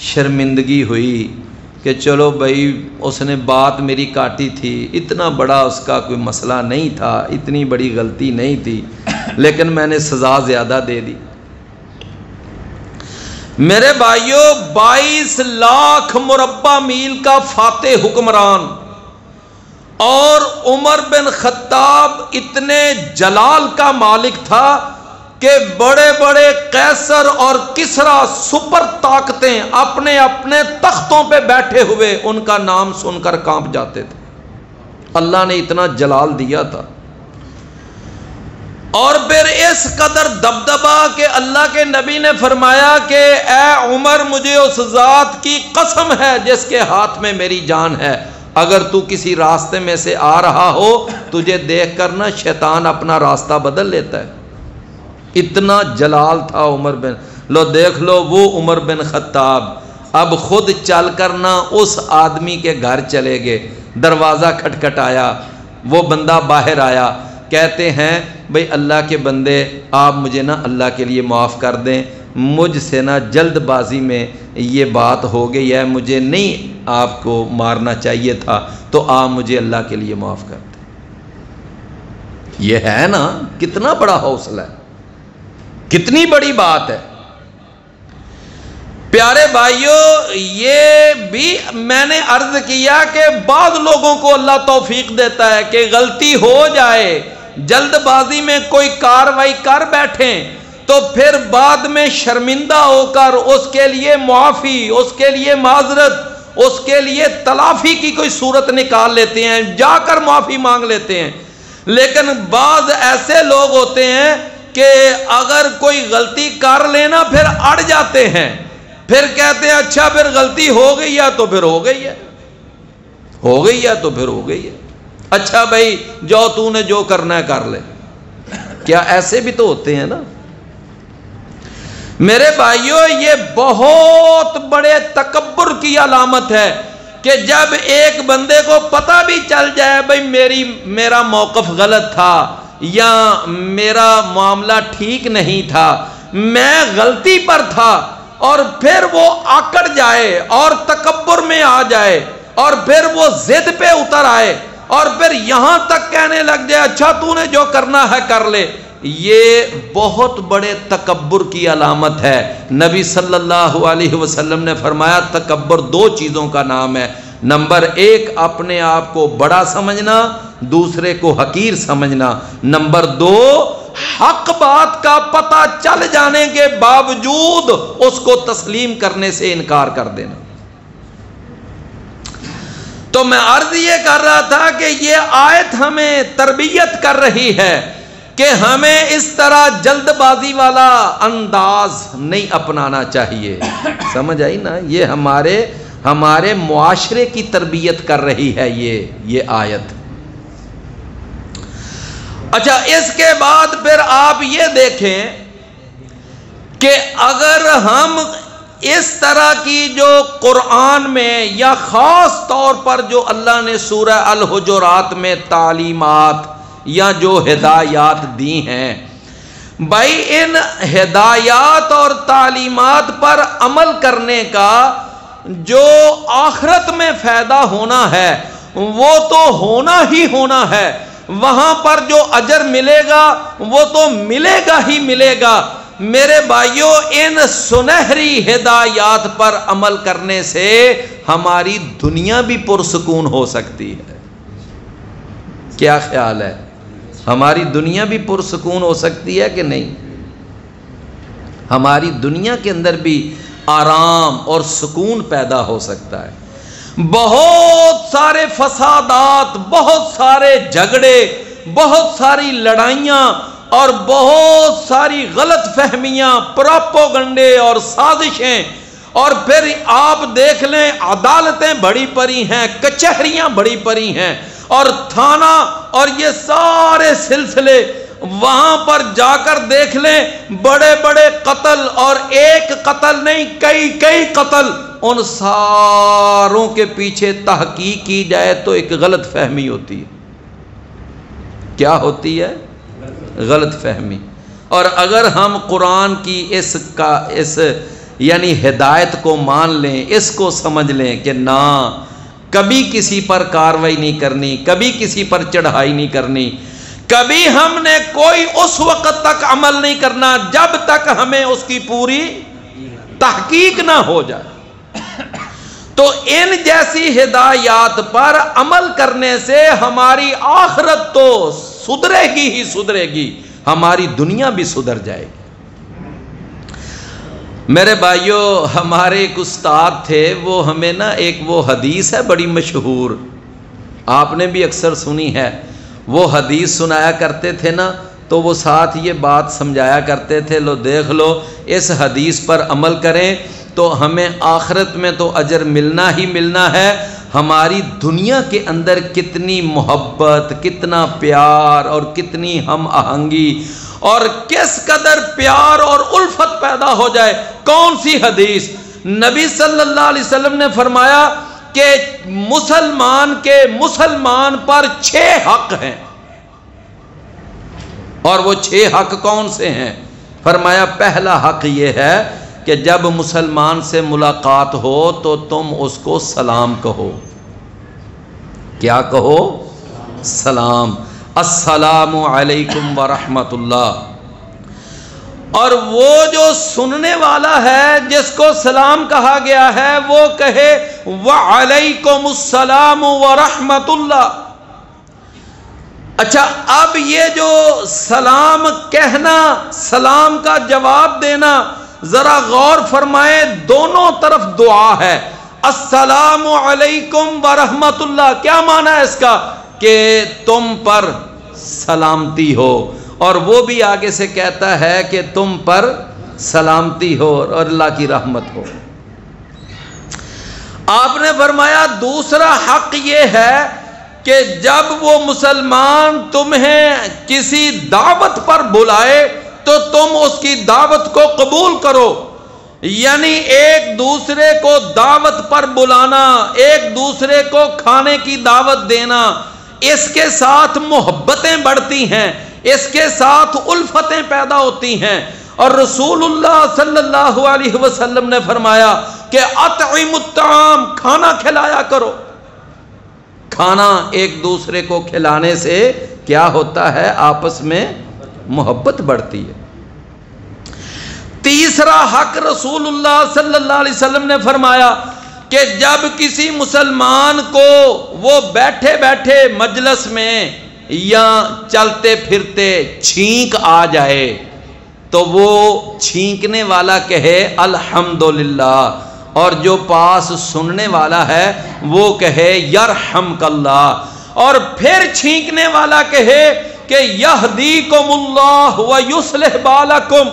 شرمندگی ہوئی کہ چلو بھائی اس نے بات میری کاٹی تھی، اتنا بڑا اس کا کوئی مسئلہ نہیں تھا، اتنی بڑی غلطی نہیں تھی، لیکن میں نے سزا زیادہ دے دی۔ میرے بھائیوں، 22 لاکھ مربع میل کا فاتح حکمران اور عمر بن خطاب اتنے جلال کا مالک تھا کہ بڑے بڑے قیصر اور کسرا سپر طاقتیں اپنے اپنے تختوں پہ بیٹھے ہوئے ان کا نام سن کر کانپ جاتے تھے۔ اللہ نے اتنا جلال دیا تھا، اور پھر اس قدر دبدبا کہ اللہ کے نبی نے فرمایا کہ اے عمر، مجھے اس ذات کی قسم ہے جس کے ہاتھ میں میری جان ہے، اگر تو کسی راستے میں سے آ رہا ہو تجھے دیکھ کر نا شیطان اپنا راستہ بدل لیتا ہے۔ اتنا جلال تھا عمر بن، لو دیکھ لو وہ عمر بن خطاب اب خود چل کر نا اس آدمی کے گھر چلے گئے، دروازہ کھٹکھٹایا، وہ بندہ باہر آیا، کہتے ہیں بھئی اللہ کے بندے آپ مجھے نا اللہ کے لیے معاف کر دیں، مجھ سے نا جلد بازی میں یہ بات ہو گئی ہے، مجھے نہیں آپ کو مارنا چاہیے تھا، تو آپ مجھے اللہ کے لیے معاف کر دیں۔ یہ ہے نا کتنا بڑا حوصلہ ہے، کتنی بڑی بات ہے۔ پیارے بھائیوں، یہ بھی میں نے عرض کیا کہ بعض لوگوں کو اللہ توفیق دیتا ہے کہ غلطی ہو جائے، جلد بازی میں کوئی کاروائی کر بیٹھیں تو پھر بعد میں شرمندہ ہو کر اس کے لیے معافی، اس کے لیے معذرت، اس کے لیے تلافی کی کوئی صورت نکال لیتے ہیں، جا کر معافی مانگ لیتے ہیں۔ لیکن بعض ایسے لوگ ہوتے ہیں کہ اگر کوئی غلطی کر لینا پھر اڑ جاتے ہیں، پھر کہتے ہیں اچھا پھر غلطی ہو گئی ہے تو پھر ہو گئی ہے، ہو گئی ہے تو پھر ہو گئی ہے، اچھا بھائی جو تو نے جو کرنا ہے کر لے۔ کیا ایسے بھی تو ہوتے ہیں نا؟ میرے بھائیوں، یہ بہت بڑے تکبر کی علامت ہے کہ جب ایک بندے کو پتہ بھی چل جائے بھائی میرا موقف غلط تھا یا میرا معاملہ ٹھیک نہیں تھا، میں غلطی پر تھا، اور پھر وہ آکڑ جائے اور تکبر میں آ جائے اور پھر وہ ضد پہ اتر آئے اور پھر یہاں تک کہنے لگ جائے اچھا تو نے جو کرنا ہے کر لے، یہ بہت بڑے تکبر کی علامت ہے۔ نبی صلی اللہ علیہ وسلم نے فرمایا تکبر 2 چیزوں کا نام ہے، نمبر 1 اپنے آپ کو بڑا سمجھنا، دوسرے کو حقیر سمجھنا، نمبر 2 حق بات کا پتہ چل جانے کے باوجود اس کو تسلیم کرنے سے انکار کر دینا۔ تو میں عرض یہ کر رہا تھا کہ یہ آیت ہمیں تربیت کر رہی ہے کہ ہمیں اس طرح جلد بازی والا انداز نہیں اپنانا چاہیے، سمجھ آئی نا؟ یہ ہمارے معاشرے کی تربیت کر رہی ہے یہ آیت۔ اچھا، اس کے بعد پھر آپ یہ دیکھیں کہ اگر ہم اس طرح کی جو قرآن میں یا خاص طور پر جو اللہ نے سورہ الحجرات میں تعلیمات یا جو ہدایات دی ہیں۔ بھائی ان ہدایات اور تعلیمات پر عمل کرنے کا جو آخرت میں فائدہ ہونا ہے وہ تو ہونا ہی ہونا ہے، وہاں پر جو اجر ملے گا وہ تو ملے گا ہی ملے گا۔ میرے بھائیوں، ان سنہری ہدایات پر عمل کرنے سے ہماری دنیا بھی پرسکون ہو سکتی ہے۔ کیا خیال ہے؟ ہماری دنیا بھی پرسکون ہو سکتی ہے کہ نہیں؟ ہماری دنیا کے اندر بھی آرام اور سکون پیدا ہو سکتا ہے۔ بہت سارے فسادات، بہت سارے جھگڑے، بہت ساری لڑائیاں اور بہت ساری غلط فہمیاں، پروپیگنڈے اور سازشیں، اور پھر آپ دیکھ لیں عدالتیں بڑی پڑی ہیں، کچہریاں بڑی پڑی ہیں، اور تھانہ اور یہ سارے سلسلے، وہاں پر جا کر دیکھ لیں بڑے بڑے قتل، اور ایک قتل نہیں کئی قتل، ان ساروں کے پیچھے تحقیق کی جائے تو ایک غلط فہمی ہوتی ہے۔ کیا ہوتی ہے؟ غلط فہمی۔ اور اگر ہم قرآن کی اس یعنی ہدایت کو مان لیں، اس کو سمجھ لیں کہ نہ کبھی کسی پر کاروائی نہیں کرنی، کبھی کسی پر چڑھائی نہیں کرنی، کبھی ہم نے کوئی اس وقت تک عمل نہیں کرنا جب تک ہمیں اس کی پوری تحقیق نہ ہو جائے، تو ان جیسی ہدایات پر عمل کرنے سے ہماری آخرت تو سدھرے گی ہی سدھرے گی، ہماری دنیا بھی سدھر جائے گی۔ میرے بھائیوں، ہمارے ایک استاد تھے، وہ ہمیں نا ایک وہ حدیث ہے بڑی مشہور، آپ نے بھی اکثر سنی ہے، وہ حدیث سنایا کرتے تھے نا، تو وہ ساتھ یہ بات سمجھایا کرتے تھے، لو دیکھ لو اس حدیث پر عمل کریں تو ہمیں آخرت میں تو اجر ملنا ہی ملنا ہے۔ ہماری دنیا کے اندر کتنی محبت، کتنا پیار اور کتنی ہم آہنگی اور کس قدر پیار اور الفت پیدا ہو جائے۔ کون سی حدیث؟ نبی صلی اللہ علیہ وسلم نے فرمایا کہ مسلمان پر 6 حق ہیں، اور وہ 6 حق کون سے ہیں؟ فرمایا پہلا حق یہ ہے کہ جب مسلمان سے ملاقات ہو تو تم اس کو سلام کہو۔ کیا کہو؟ سلام، السلام علیکم ورحمۃ اللہ۔ اور وہ جو سننے والا ہے جس کو سلام کہا گیا ہے وہ کہے وعلیکم السلام ورحمۃ اللہ۔ اچھا، اب یہ جو سلام کہنا، سلام کا جواب دینا، ذرا غور فرمائیں، دونوں طرف دعا ہے۔ السلام علیکم ورحمۃ اللہ، کیا معنی ہے اس کا؟ کہ تم پر سلامتی ہو، اور وہ بھی آگے سے کہتا ہے کہ تم پر سلامتی ہو اور اللہ کی رحمت ہو۔ آپ نے فرمایا دوسرا حق یہ ہے کہ جب وہ مسلمان تمہیں کسی دعوت پر بلائے تو تم اس کی دعوت کو قبول کرو، یعنی ایک دوسرے کو دعوت پر بلانا، ایک دوسرے کو کھانے کی دعوت دینا، اس کے ساتھ محبتیں بڑھتی ہیں، اس کے ساتھ الفتیں پیدا ہوتی ہیں۔ اور رسول اللہ صلی اللہ علیہ وسلم نے فرمایا کہ اطعم الطعام، کھانا کھلایا کرو۔ کھانا ایک دوسرے کو کھلانے سے کیا ہوتا ہے؟ آپس میں محبت بڑھتی ہے۔ تیسرا حق رسول اللہ صلی اللہ علیہ وسلم نے فرمایا کہ جب کسی مسلمان کو وہ بیٹھے بیٹھے مجلس میں یا چلتے پھرتے چھینک آ جائے تو وہ چھینکنے والا کہے الحمدللہ، اور جو پاس سننے والا ہے وہ کہے یرحمک اللہ، اور پھر چھینکنے والا کہے کہ یہدیکم اللہ ویصلح بالکم۔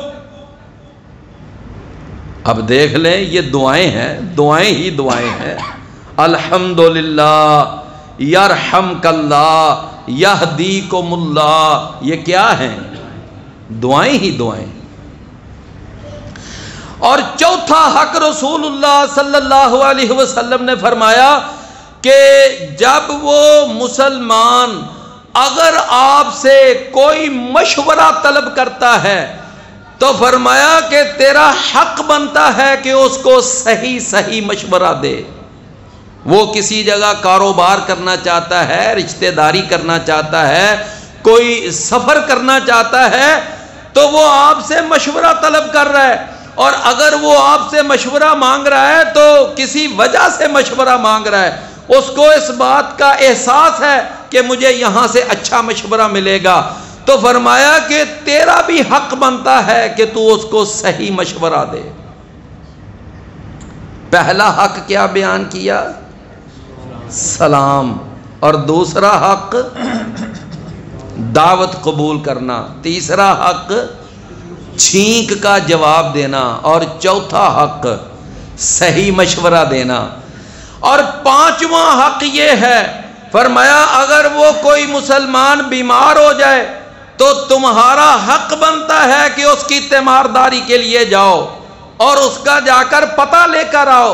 اب دیکھ لیں یہ دعائیں ہیں، دعائیں ہی دعائیں ہیں۔ الحمدللہ، یرحمک اللہ، یہدیکم اللہ، یہ کیا ہیں؟ دعائیں ہی دعائیں۔ اور چوتھا حق رسول اللہ صلی اللہ علیہ وسلم نے فرمایا کہ جب وہ مسلمان اگر آپ سے کوئی مشورہ طلب کرتا ہے تو فرمایا کہ تیرا حق بنتا ہے کہ اس کو صحیح مشورہ دے. وہ کسی جگہ کاروبار کرنا چاہتا ہے، رشتہ داری کرنا چاہتا ہے، کوئی سفر کرنا چاہتا ہے، تو وہ آپ سے مشورہ طلب کر رہا ہے، اور اگر وہ آپ سے مشورہ مانگ رہا ہے تو کسی وجہ سے مشورہ مانگ رہا ہے، اس کو اس بات کا احساس ہے کہ مجھے یہاں سے اچھا مشورہ ملے گا، تو فرمایا کہ تیرا بھی حق بنتا ہے کہ تو اس کو صحیح مشورہ دے. پہلا حق کیا بیان کیا؟ سلام. اور دوسرا حق دعوت قبول کرنا. تیسرا حق چھینک کا جواب دینا. اور چوتھا حق صحیح مشورہ دینا. اور پانچواں حق یہ ہے، فرمایا اگر وہ کوئی مسلمان بیمار ہو جائے تو تمہارا حق بنتا ہے کہ اس کی تیمارداری کے لیے جاؤ اور اس کا جا کر پتہ لے کر آؤ،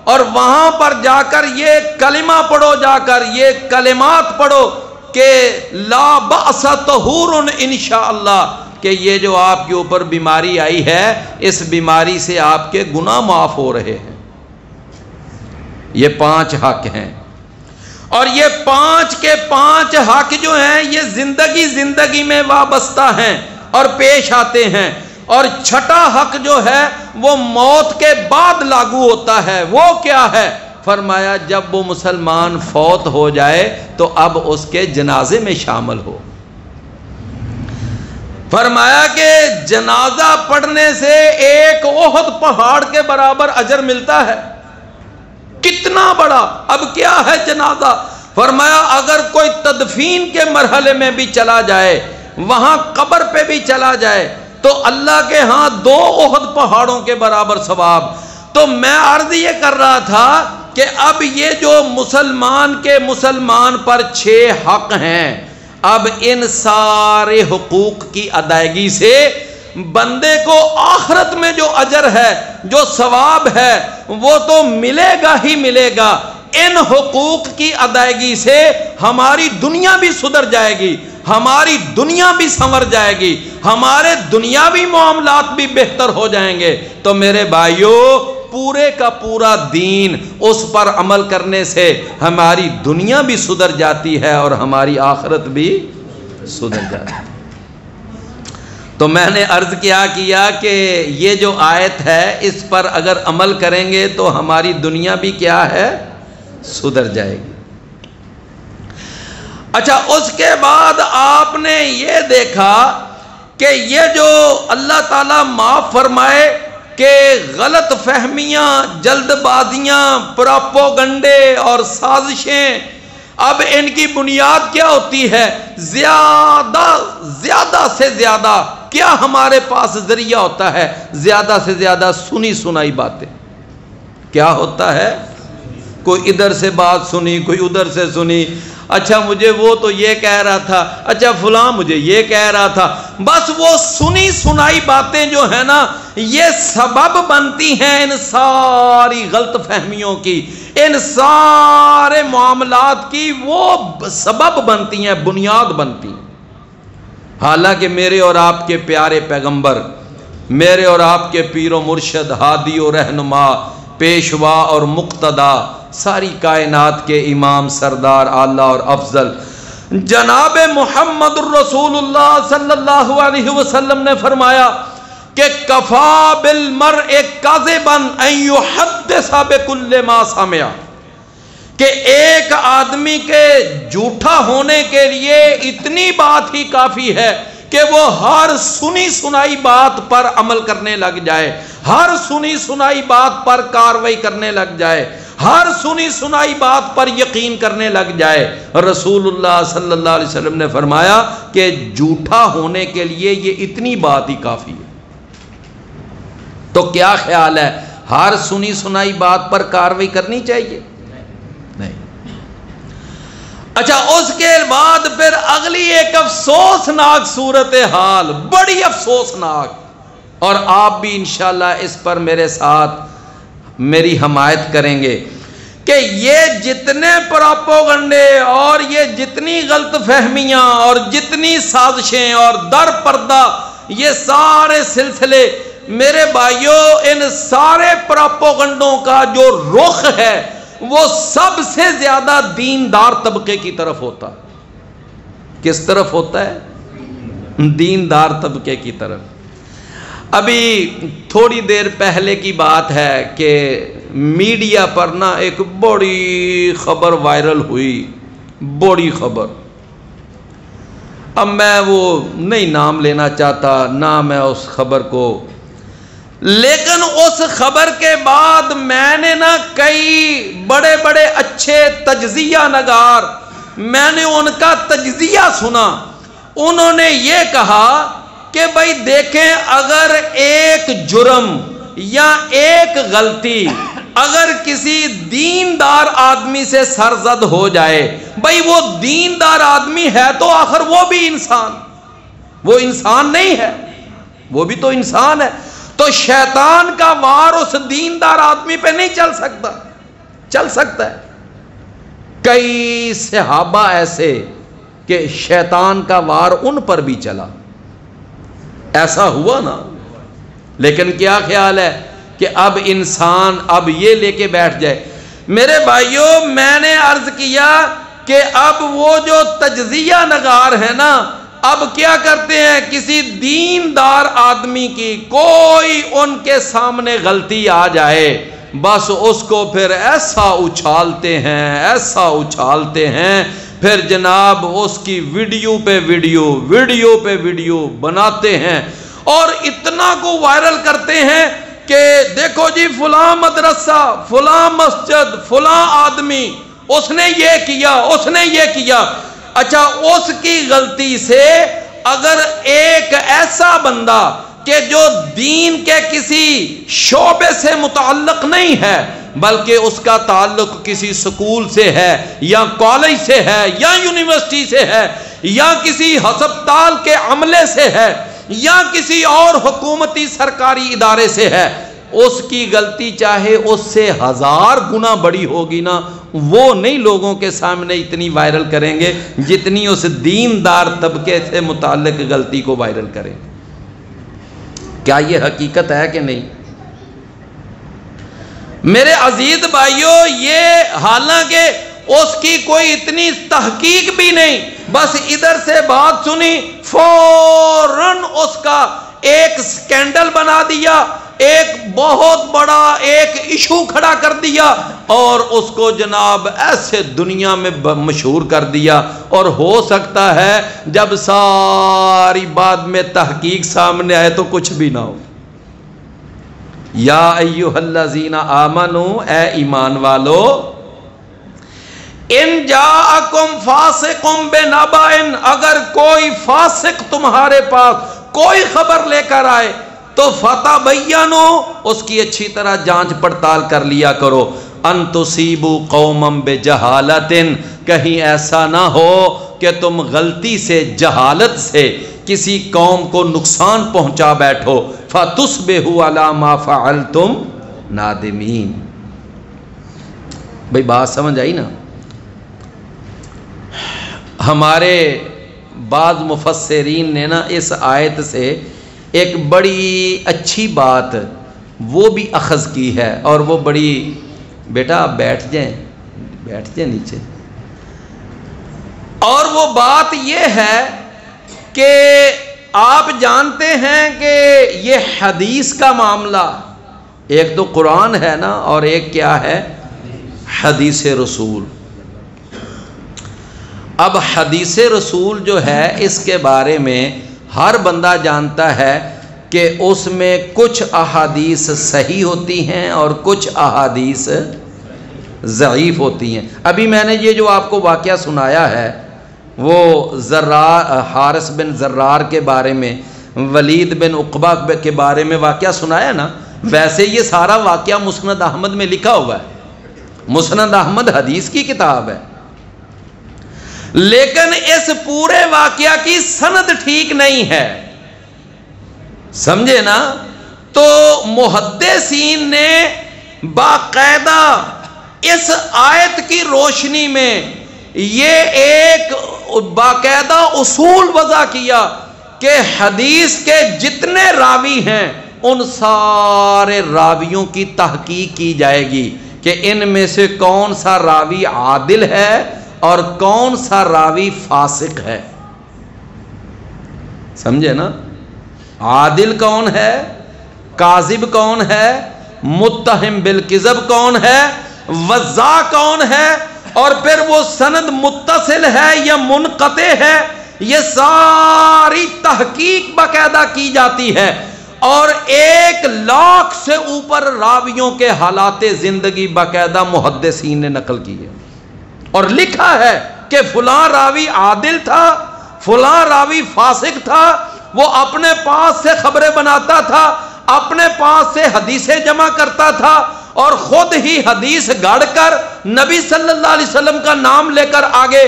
اور وہاں پر جا کر یہ کلمہ پڑھو، جا کر یہ کلمات پڑھو کہ لا بأس طہور انشاءاللہ، کہ یہ جو آپ کے اوپر بیماری آئی ہے اس بیماری سے آپ کے گناہ معاف ہو رہے ہیں. یہ 5 حق ہیں، اور یہ 5 کے 5 حق جو ہیں یہ زندگی میں وابستہ ہیں اور پیش آتے ہیں. اور چھٹا حق جو ہے وہ موت کے بعد لاگو ہوتا ہے. وہ کیا ہے؟ فرمایا جب وہ مسلمان فوت ہو جائے تو اب اس کے جنازے میں شامل ہو. فرمایا کہ جنازہ پڑھنے سے ایک احد پہاڑ کے برابر اجر ملتا ہے. کتنا بڑا! اب کیا ہے جنازہ؟ فرمایا اگر کوئی تدفین کے مرحلے میں بھی چلا جائے، وہاں قبر پہ بھی چلا جائے، تو اللہ کے ہاں 2 احد پہاڑوں کے برابر ثواب. تو میں عرض یہ کر رہا تھا کہ اب یہ جو مسلمان پر 6 حق ہیں، اب ان سارے حقوق کی ادائیگی سے بندے کو آخرت میں جو اجر ہے، جو ثواب ہے، وہ تو ملے گا ہی ملے گا. ان حقوق کی ادائیگی سے ہماری دنیا بھی سدھر جائے گی، ہماری دنیا بھی سنور جائے گی، ہمارے دنیاوی معاملات بھی بہتر ہو جائیں گے. تو میرے بھائیوں، پورے کا پورا دین اس پر عمل کرنے سے ہماری دنیا بھی سدھر جاتی ہے اور ہماری آخرت بھی سدھر جاتی ہے. تو میں نے عرض کیا کہ یہ جو آیت ہے اس پر اگر عمل کریں گے تو ہماری دنیا بھی کیا ہے؟ سدھر جائے گی. اچھا، اس کے بعد آپ نے یہ دیکھا کہ یہ جو اللہ تعالیٰ معاف فرمائے کہ غلط فہمیاں، جلد بازیاں، پراپوگنڈے اور سازشیں، اب ان کی بنیاد کیا ہوتی ہے؟ زیادہ سے زیادہ کیا ہمارے پاس ذریعہ ہوتا ہے؟ زیادہ سے زیادہ سنی سنائی باتیں. کیا ہوتا ہے؟ کوئی ادھر سے بات سنی، کوئی ادھر سے سنی، اچھا مجھے وہ تو یہ کہہ رہا تھا، اچھا فلاں مجھے یہ کہہ رہا تھا. بس وہ سنی سنائی باتیں جو ہیں نا، یہ سبب بنتی ہیں ان ساری غلط فہمیوں کی، ان سارے معاملات کی وہ سبب بنتی ہیں، بنیاد بنتی ہیں. حالانکہ میرے اور آپ کے پیارے پیغمبر، میرے اور آپ کے پیر و مرشد، ہادی و رہنما، پیشوا اور مقتدا، ساری کائنات کے امام، سردار، اعلیٰ اور افضل جناب محمد الرسول اللہ صلی اللہ علیہ وسلم نے فرمایا کہ کفا بالمرء کاذبا ان یحدث بکل ما سمع، کہ ایک آدمی کے جھوٹا ہونے کے لیے اتنی بات ہی کافی ہے کہ وہ ہر سنی سنائی بات پر عمل کرنے لگ جائے، ہر سنی سنائی بات پر کاروائی کرنے لگ جائے، ہر سنی سنائی بات پر یقین کرنے لگ جائے. رسول اللہ صلی اللہ علیہ وسلم نے فرمایا کہ جھوٹا ہونے کے لیے یہ اتنی بات ہی کافی ہے. تو کیا خیال ہے، ہر سنی سنائی بات پر کاروائی کرنی چاہیے؟ نہیں. اچھا، اس کے بعد پھر اگلی ایک افسوسناک صورتحال، بڑی افسوسناک، اور آپ بھی انشاءاللہ اس پر میرے ساتھ میری حمایت کریں گے کہ یہ جتنے پراپوگنڈے اور یہ جتنی غلط فہمیاں اور جتنی سازشیں اور در پردہ یہ سارے سلسلے، میرے بھائیوں، ان سارے پراپوگنڈوں کا جو رخ ہے وہ سب سے زیادہ دیندار طبقے کی طرف ہوتا ہے۔ کس طرف ہوتا ہے؟ دیندار طبقے کی طرف۔ ابھی تھوڑی دیر پہلے کی بات ہے کہ میڈیا پر نا ایک بڑی خبر وائرل ہوئی، بڑی خبر۔ اب میں وہ نہیں نام لینا چاہتا، نہ میں اس خبر کو، لیکن اس خبر کے بعد میں نے نا کئی بڑے بڑے اچھے تجزیہ نگار، میں نے ان کا تجزیہ سنا۔ انہوں نے یہ کہا کہ بھائی دیکھیں، اگر ایک جرم یا ایک غلطی اگر کسی دیندار آدمی سے سرزد ہو جائے، بھائی وہ دیندار آدمی ہے تو آخر وہ بھی انسان، وہ انسان نہیں ہے؟ وہ بھی تو انسان ہے۔ تو شیطان کا وار اس دیندار آدمی پہ نہیں چل سکتا؟ چل سکتا ہے۔ کئی صحابہ ایسے کہ شیطان کا وار ان پر بھی چلا، ایسا ہوا نا۔ لیکن کیا خیال ہے کہ اب انسان اب یہ لے کے بیٹھ جائے؟ میرے بھائیوں، میں نے عرض کیا کہ اب وہ جو تجزیہ نگار ہے نا، اب کیا کرتے ہیں، کسی دیندار آدمی کی کوئی ان کے سامنے غلطی آ جائے، بس اس کو پھر ایسا اچھالتے ہیں، ایسا اچھالتے ہیں، پھر جناب اس کی ویڈیو پہ ویڈیو، ویڈیو پہ ویڈیو بناتے ہیں اور اتنا کو وائرل کرتے ہیں کہ دیکھو جی فلاں مدرسہ، فلاں مسجد، فلاں آدمی، اس نے یہ کیا، اس نے یہ کیا۔ اچھا، اس کی غلطی سے اگر ایک ایسا بندہ کہ جو دین کے کسی شعبے سے متعلق نہیں ہے بلکہ اس کا تعلق کسی سکول سے ہے یا کالج سے ہے یا یونیورسٹی سے ہے یا کسی ہسپتال کے عملے سے ہے یا کسی اور حکومتی سرکاری ادارے سے ہے، اس کی غلطی چاہے اس سے 1000 گنا بڑی ہوگی نا، وہ نہیں لوگوں کے سامنے اتنی وائرل کریں گے جتنی اس دیندار طبقے سے متعلق غلطی کو وائرل کریں۔ کیا یہ حقیقت ہے کہ نہیں؟ میرے عزیز بھائیوں، یہ حالانکہ اس کی کوئی اتنی تحقیق بھی نہیں، بس ادھر سے بات سنی، فوراً اس کا ایک سکینڈل بنا دیا، ایک بہت بڑا ایک ایشو کھڑا کر دیا اور اس کو جناب ایسے دنیا میں مشہور کر دیا۔ اور ہو سکتا ہے جب ساری بعد میں تحقیق سامنے آئے تو کچھ بھی نہ ہو۔ یا ایھا الذین آمنو، اے ایمان والو، ان جاءکم فاسق بنبأ، اگر کوئی فاسق تمہارے پاس کوئی خبر لے کر آئے تو فتبینوا، اس کی اچھی طرح جانچ پڑتال کر لیا کرو، ان تصیبوا قوما بجہالۃ، کہیں ایسا نہ ہو کہ تم غلطی سے، جہالت سے کسی قوم کو نقصان پہنچا بیٹھو، فتصبحوا علی ما فعلتم نادمین۔ بھئی بات سمجھ آئی نا؟ ہمارے بعض مفسرین نے نا اس آیت سے ایک بڑی اچھی بات وہ بھی اخذ کی ہے، اور وہ بڑی، بیٹا آپ بیٹھ جائیں نیچے، اور وہ بات یہ ہے کہ آپ جانتے ہیں کہ یہ حدیث کا معاملہ، ایک تو قرآن ہے نا اور ایک کیا ہے، حدیث رسول۔ اب حدیث رسول جو ہے اس کے بارے میں ہر بندہ جانتا ہے کہ اس میں کچھ احادیث صحیح ہوتی ہیں اور کچھ احادیث ضعیف ہوتی ہیں۔ ابھی میں نے یہ جو آپ کو واقعہ سنایا ہے وہ حارث بن زرار کے بارے میں، ولید بن عقبہ کے بارے میں واقعہ سنایا نا، ویسے یہ سارا واقعہ مسند احمد میں لکھا ہوا ہے، مسند احمد حدیث کی کتاب ہے، لیکن اس پورے واقعہ کی سند ٹھیک نہیں ہے، سمجھے نا؟ تو محدثین نے باقاعدہ اس آیت کی روشنی میں یہ ایک باقاعدہ اصول وضع کیا کہ حدیث کے جتنے راوی ہیں ان سارے راویوں کی تحقیق کی جائے گی کہ ان میں سے کون سا راوی عادل ہے اور کون سا راوی فاسق ہے. سمجھے نا؟ عادل کون ہے، کاذب کون ہے، متہم بالکذب کون ہے، وضاع کون ہے، اور پھر وہ سند متصل ہے یا منقطع ہے. یہ ساری تحقیق باقاعدہ کی جاتی ہے اور 1,00,000 سے اوپر راویوں کے حالات زندگی باقاعدہ محدثین نے نقل کی ہے اور لکھا ہے کہ فلاں راوی عادل تھا، فلاں راوی فاسق تھا، وہ اپنے پاس سے خبریں بناتا تھا، اپنے پاس سے حدیثیں جمع کرتا تھا اور خود ہی حدیث گڑھ کر نبی صلی اللہ علیہ وسلم کا نام لے کر آگے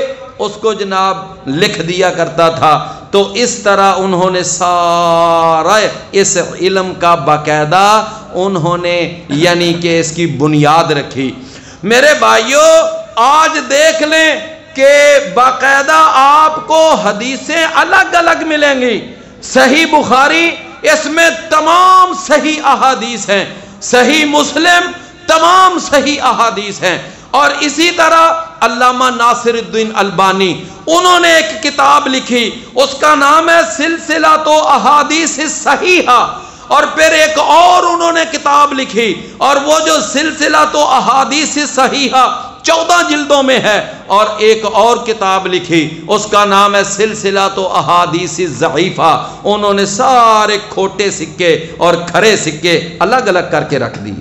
اس کو جناب لکھ دیا کرتا تھا. تو اس طرح انہوں نے سارا اس علم کا باقاعدہ انہوں نے یعنی کہ اس کی بنیاد رکھی. میرے بھائیوں آج دیکھ لیں کہ باقاعدہ آپ کو حدیثیں الگ الگ ملیں گی. صحیح بخاری اس میں تمام صحیح احادیث ہیں، صحیح مسلم تمام صحیح احادیث ہیں، اور اسی طرح علامہ ناصر الدین البانی انہوں نے ایک کتاب لکھی، اس کا نام ہے سلسلۃ احادیث صحیحہ، اور پھر ایک اور انہوں نے کتاب لکھی اور وہ جو سلسلۃ احادیث صحیحہ 14 جلدوں میں ہے، اور ایک اور کتاب لکھی اس کا نام ہے سلسلۃ احادیث ضعیفہ. انہوں نے سارے کھوٹے سکے اور کھرے سکے الگ الگ کر کے رکھ دی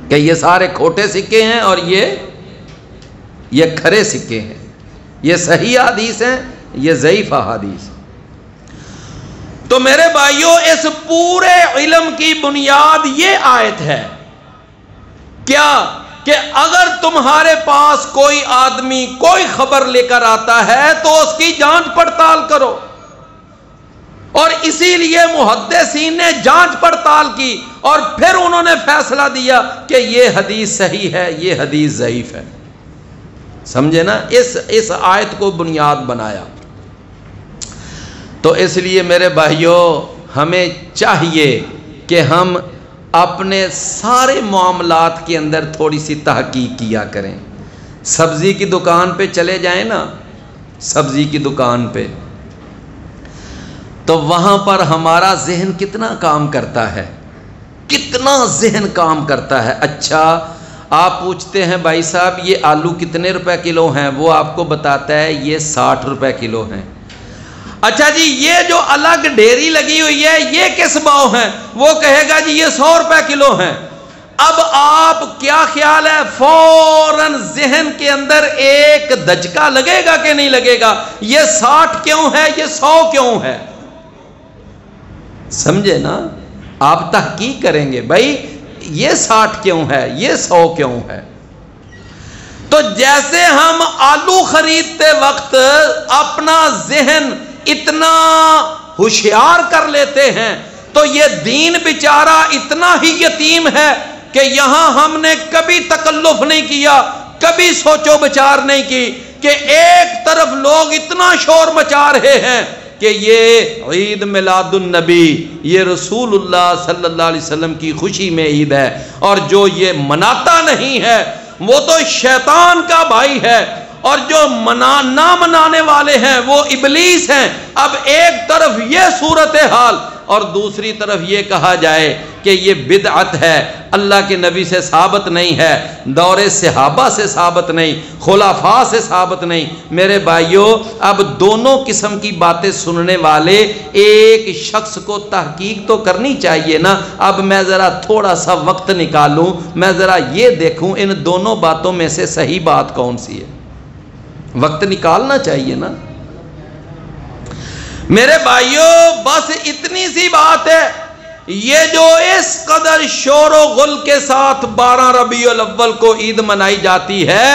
کہ یہ سارے کھوٹے سکے ہیں اور یہ کھرے سکے ہیں، یہ صحیح حدیث ہیں، یہ ضعیف حدیث. تو میرے بھائیوں اس پورے علم کی بنیاد یہ آیت ہے کیا کہ اگر تمہارے پاس کوئی آدمی کوئی خبر لے کر آتا ہے تو اس کی جانچ پڑتال کرو، اور اسی لیے محدثین نے جانچ پڑتال کی اور پھر انہوں نے فیصلہ دیا کہ یہ حدیث صحیح ہے، یہ حدیث ضعیف ہے. سمجھے نا؟ اس آیت کو بنیاد بنایا. تو اس لیے میرے بھائیوں ہمیں چاہیے کہ ہم اپنے سارے معاملات کے اندر تھوڑی سی تحقیق کیا کریں. سبزی کی دکان پہ چلے جائیں نا، سبزی کی دکان پہ، تو وہاں پر ہمارا ذہن کتنا کام کرتا ہے، کتنا ذہن کام کرتا ہے. اچھا آپ پوچھتے ہیں بھائی صاحب یہ آلو کتنے روپے کلو ہیں، وہ آپ کو بتاتا ہے یہ 60 روپے کلو ہیں. اچھا جی یہ جو الگ ڈھیری لگی ہوئی ہے یہ کس بھاؤ ہیں، وہ کہے گا جی یہ 100 روپے کلو ہیں. اب آپ کیا خیال ہے فوراً ذہن کے اندر ایک دھچکا لگے گا کہ نہیں لگے گا، یہ 60 کیوں ہے، یہ 100 کیوں ہے؟ سمجھے نا؟ آپ تحقیق کریں گے بھائی یہ 60 کیوں ہے، یہ 100 کیوں ہے. تو جیسے ہم آلو خریدتے وقت اپنا ذہن اتنا ہوشیار کر لیتے ہیں، تو یہ دین بیچارہ اتنا ہی یتیم ہے کہ یہاں ہم نے کبھی تکلف نہیں کیا، کبھی سوچو بچار نہیں کی کہ ایک طرف لوگ اتنا شور مچا رہے ہیں کہ یہ عید میلاد النبی، یہ رسول اللہ صلی اللہ علیہ وسلم کی خوشی میں عید ہے، اور جو یہ مناتا نہیں ہے وہ تو شیطان کا بھائی ہے، اور جو نہ منانے والے ہیں وہ ابلیس ہیں. اب ایک طرف یہ صورتحال اور دوسری طرف یہ کہا جائے کہ یہ بدعت ہے، اللہ کے نبی سے ثابت نہیں ہے، دور صحابہ سے ثابت نہیں، خلفاء سے ثابت نہیں. میرے بھائیوں اب دونوں قسم کی باتیں سننے والے ایک شخص کو تحقیق تو کرنی چاہیے نا. اب میں ذرا تھوڑا سا وقت نکالوں، میں ذرا یہ دیکھوں ان دونوں باتوں میں سے صحیح بات کون سی ہے. وقت نکالنا چاہیے نا. میرے بھائیوں بس اتنی سی بات ہے، یہ جو اس قدر شور و غل کے ساتھ 12 ربیع الاول کو عید منائی جاتی ہے،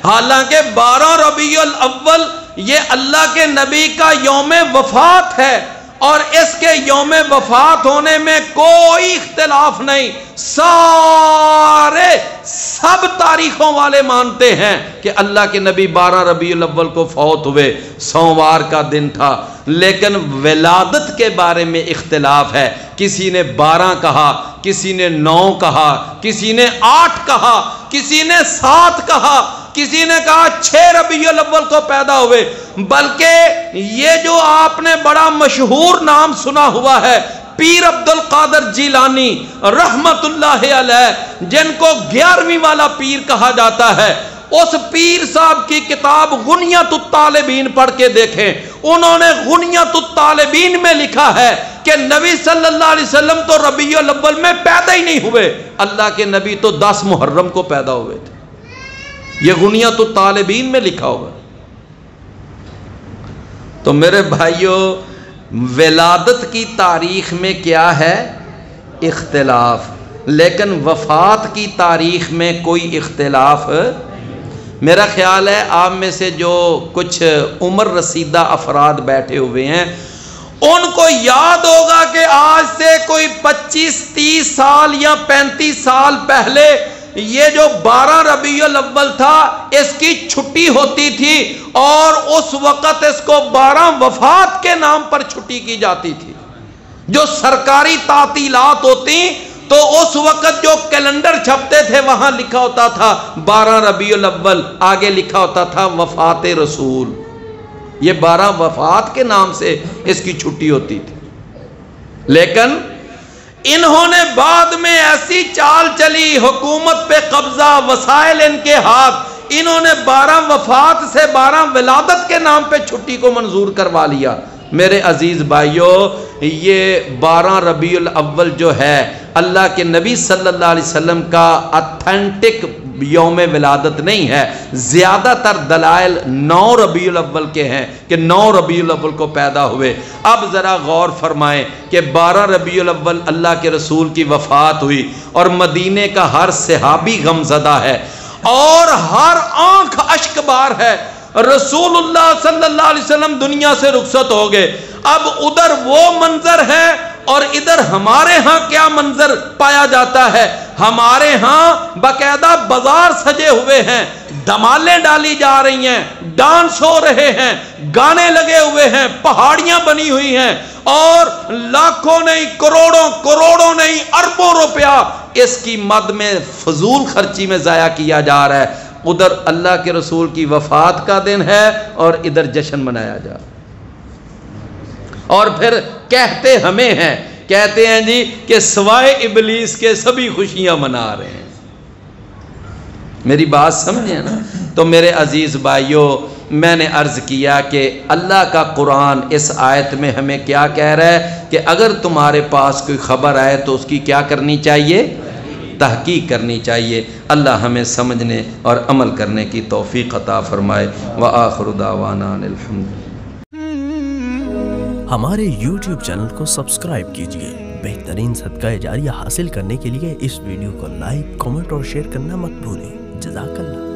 حالانکہ 12 ربیع الاول یہ اللہ کے نبی کا یوم وفات ہے، اور اس کے یوم وفات ہونے میں کوئی اختلاف نہیں، سارے سب تاریخوں والے مانتے ہیں کہ اللہ کے نبی 12 ربیع الاول کو فوت ہوئے، سوموار کا دن تھا۔ لیکن ولادت کے بارے میں اختلاف ہے، کسی نے 12 کہا، کسی نے 9 کہا، کسی نے 8 کہا، کسی نے 7 کہا، کسی نے کہا 6 ربیع الاول کو پیدا ہوئے۔ بلکہ یہ جو آپ نے بڑا مشہور نام سنا ہوا ہے پیر عبد القادر جیلانی رحمت اللہ علیہ، جن کو 11ویں والا پیر کہا جاتا ہے، اس پیر صاحب کی کتاب غنیۃ الطالبین پڑھ کے دیکھیں۔ انہوں نے غنیۃ الطالبین میں لکھا ہے کہ نبی صلی اللہ علیہ وسلم تو ربیع الاول میں پیدا ہی نہیں ہوئے، اللہ کے نبی تو 10 محرم کو پیدا ہوئے تھے۔ یہ غنیۃ الطالبین میں لکھا ہوا۔ تو میرے بھائیوں، ولادت کی تاریخ میں کیا ہے؟ اختلاف، لیکن وفات کی تاریخ میں کوئی اختلاف۔ میرا خیال ہے آپ میں سے جو کچھ عمر رسیدہ افراد بیٹھے ہوئے ہیں ان کو یاد ہوگا کہ آج سے کوئی 25-30 سال یا 35 سال پہلے یہ جو 12 ربیع الاول تھا اس کی چھٹی ہوتی تھی، اور اس وقت اس کو 12 وفات کے نام پر چھٹی کی جاتی تھی۔ جو سرکاری تعطیلات ہوتی تو اس وقت جو کیلنڈر چھپتے تھے وہاں لکھا ہوتا تھا 12 ربیع الاول، آگے لکھا ہوتا تھا وفات رسول۔ یہ 12 وفات کے نام سے اس کی چھٹی ہوتی تھی۔ لیکن انہوں نے بعد میں ایسی چال چلی، حکومت پہ قبضہ، وسائل ان کے ہاتھ، انہوں نے 12 وفات سے 12 ولادت کے نام پہ چھٹی کو منظور کروا لیا۔ میرے عزیز بھائیوں، یہ 12 ربیع الاول جو ہے اللہ کے نبی صلی اللہ علیہ وسلم کا اتھینٹک یوم ولادت نہیں ہے۔ زیادہ تر دلائل 9 ربیع الاول کے ہیں کہ 9 ربیع الاول کو پیدا ہوئے۔ اب ذرا غور فرمائیں کہ 12 ربیع الاول اللہ کے رسول کی وفات ہوئی اور مدینے کا ہر صحابی غمزدہ ہے اور ہر آنکھ اشک بار ہے۔ رسول اللہ صلی اللہ علیہ وسلم دنیا سے رخصت ہو گئے۔ اب ادھر وہ منظر ہے اور ادھر ہمارے ہاں کیا منظر پایا جاتا ہے؟ ہمارے ہاں باقاعدہ بازار سجے ہوئے ہیں، دھمالیں ڈالی جا رہی ہیں، ڈانس ہو رہے ہیں، گانے لگے ہوئے ہیں، پہاڑیاں بنی ہوئی ہیں، اور لاکھوں نہیں، کروڑوں نہیں، اربوں روپیہ اس کی مد میں فضول خرچی میں ضائع کیا جا رہا ہے۔ ادھر اللہ کے رسول کی وفات کا دن ہے اور ادھر جشن منایا جا رہا ہے۔ اور پھر کہتے ہمیں ہیں، کہتے ہیں جی کہ سوائے ابلیس کے سبھی خوشیاں منا رہے ہیں۔ میری بات سمجھیں نا؟ تو میرے عزیز بھائیوں، میں نے عرض کیا کہ اللہ کا قرآن اس آیت میں ہمیں کیا کہہ رہا ہے کہ اگر تمہارے پاس کوئی خبر آئے تو اس کی کیا کرنی چاہیے؟ تحقیق کرنی چاہیے۔ اللہ ہمیں سمجھنے اور عمل کرنے کی توفیق عطا فرمائے۔ وآخر دعوانا الحمد۔ ہمارے YouTube چینل کو سبسکرائب کیجئے۔ بہترین صدقہ جاریہ حاصل کرنے کے لیے اس ویڈیو کو لائک، کمنٹ اور شیئر کرنا مت بھولیں۔ جزاک اللہ۔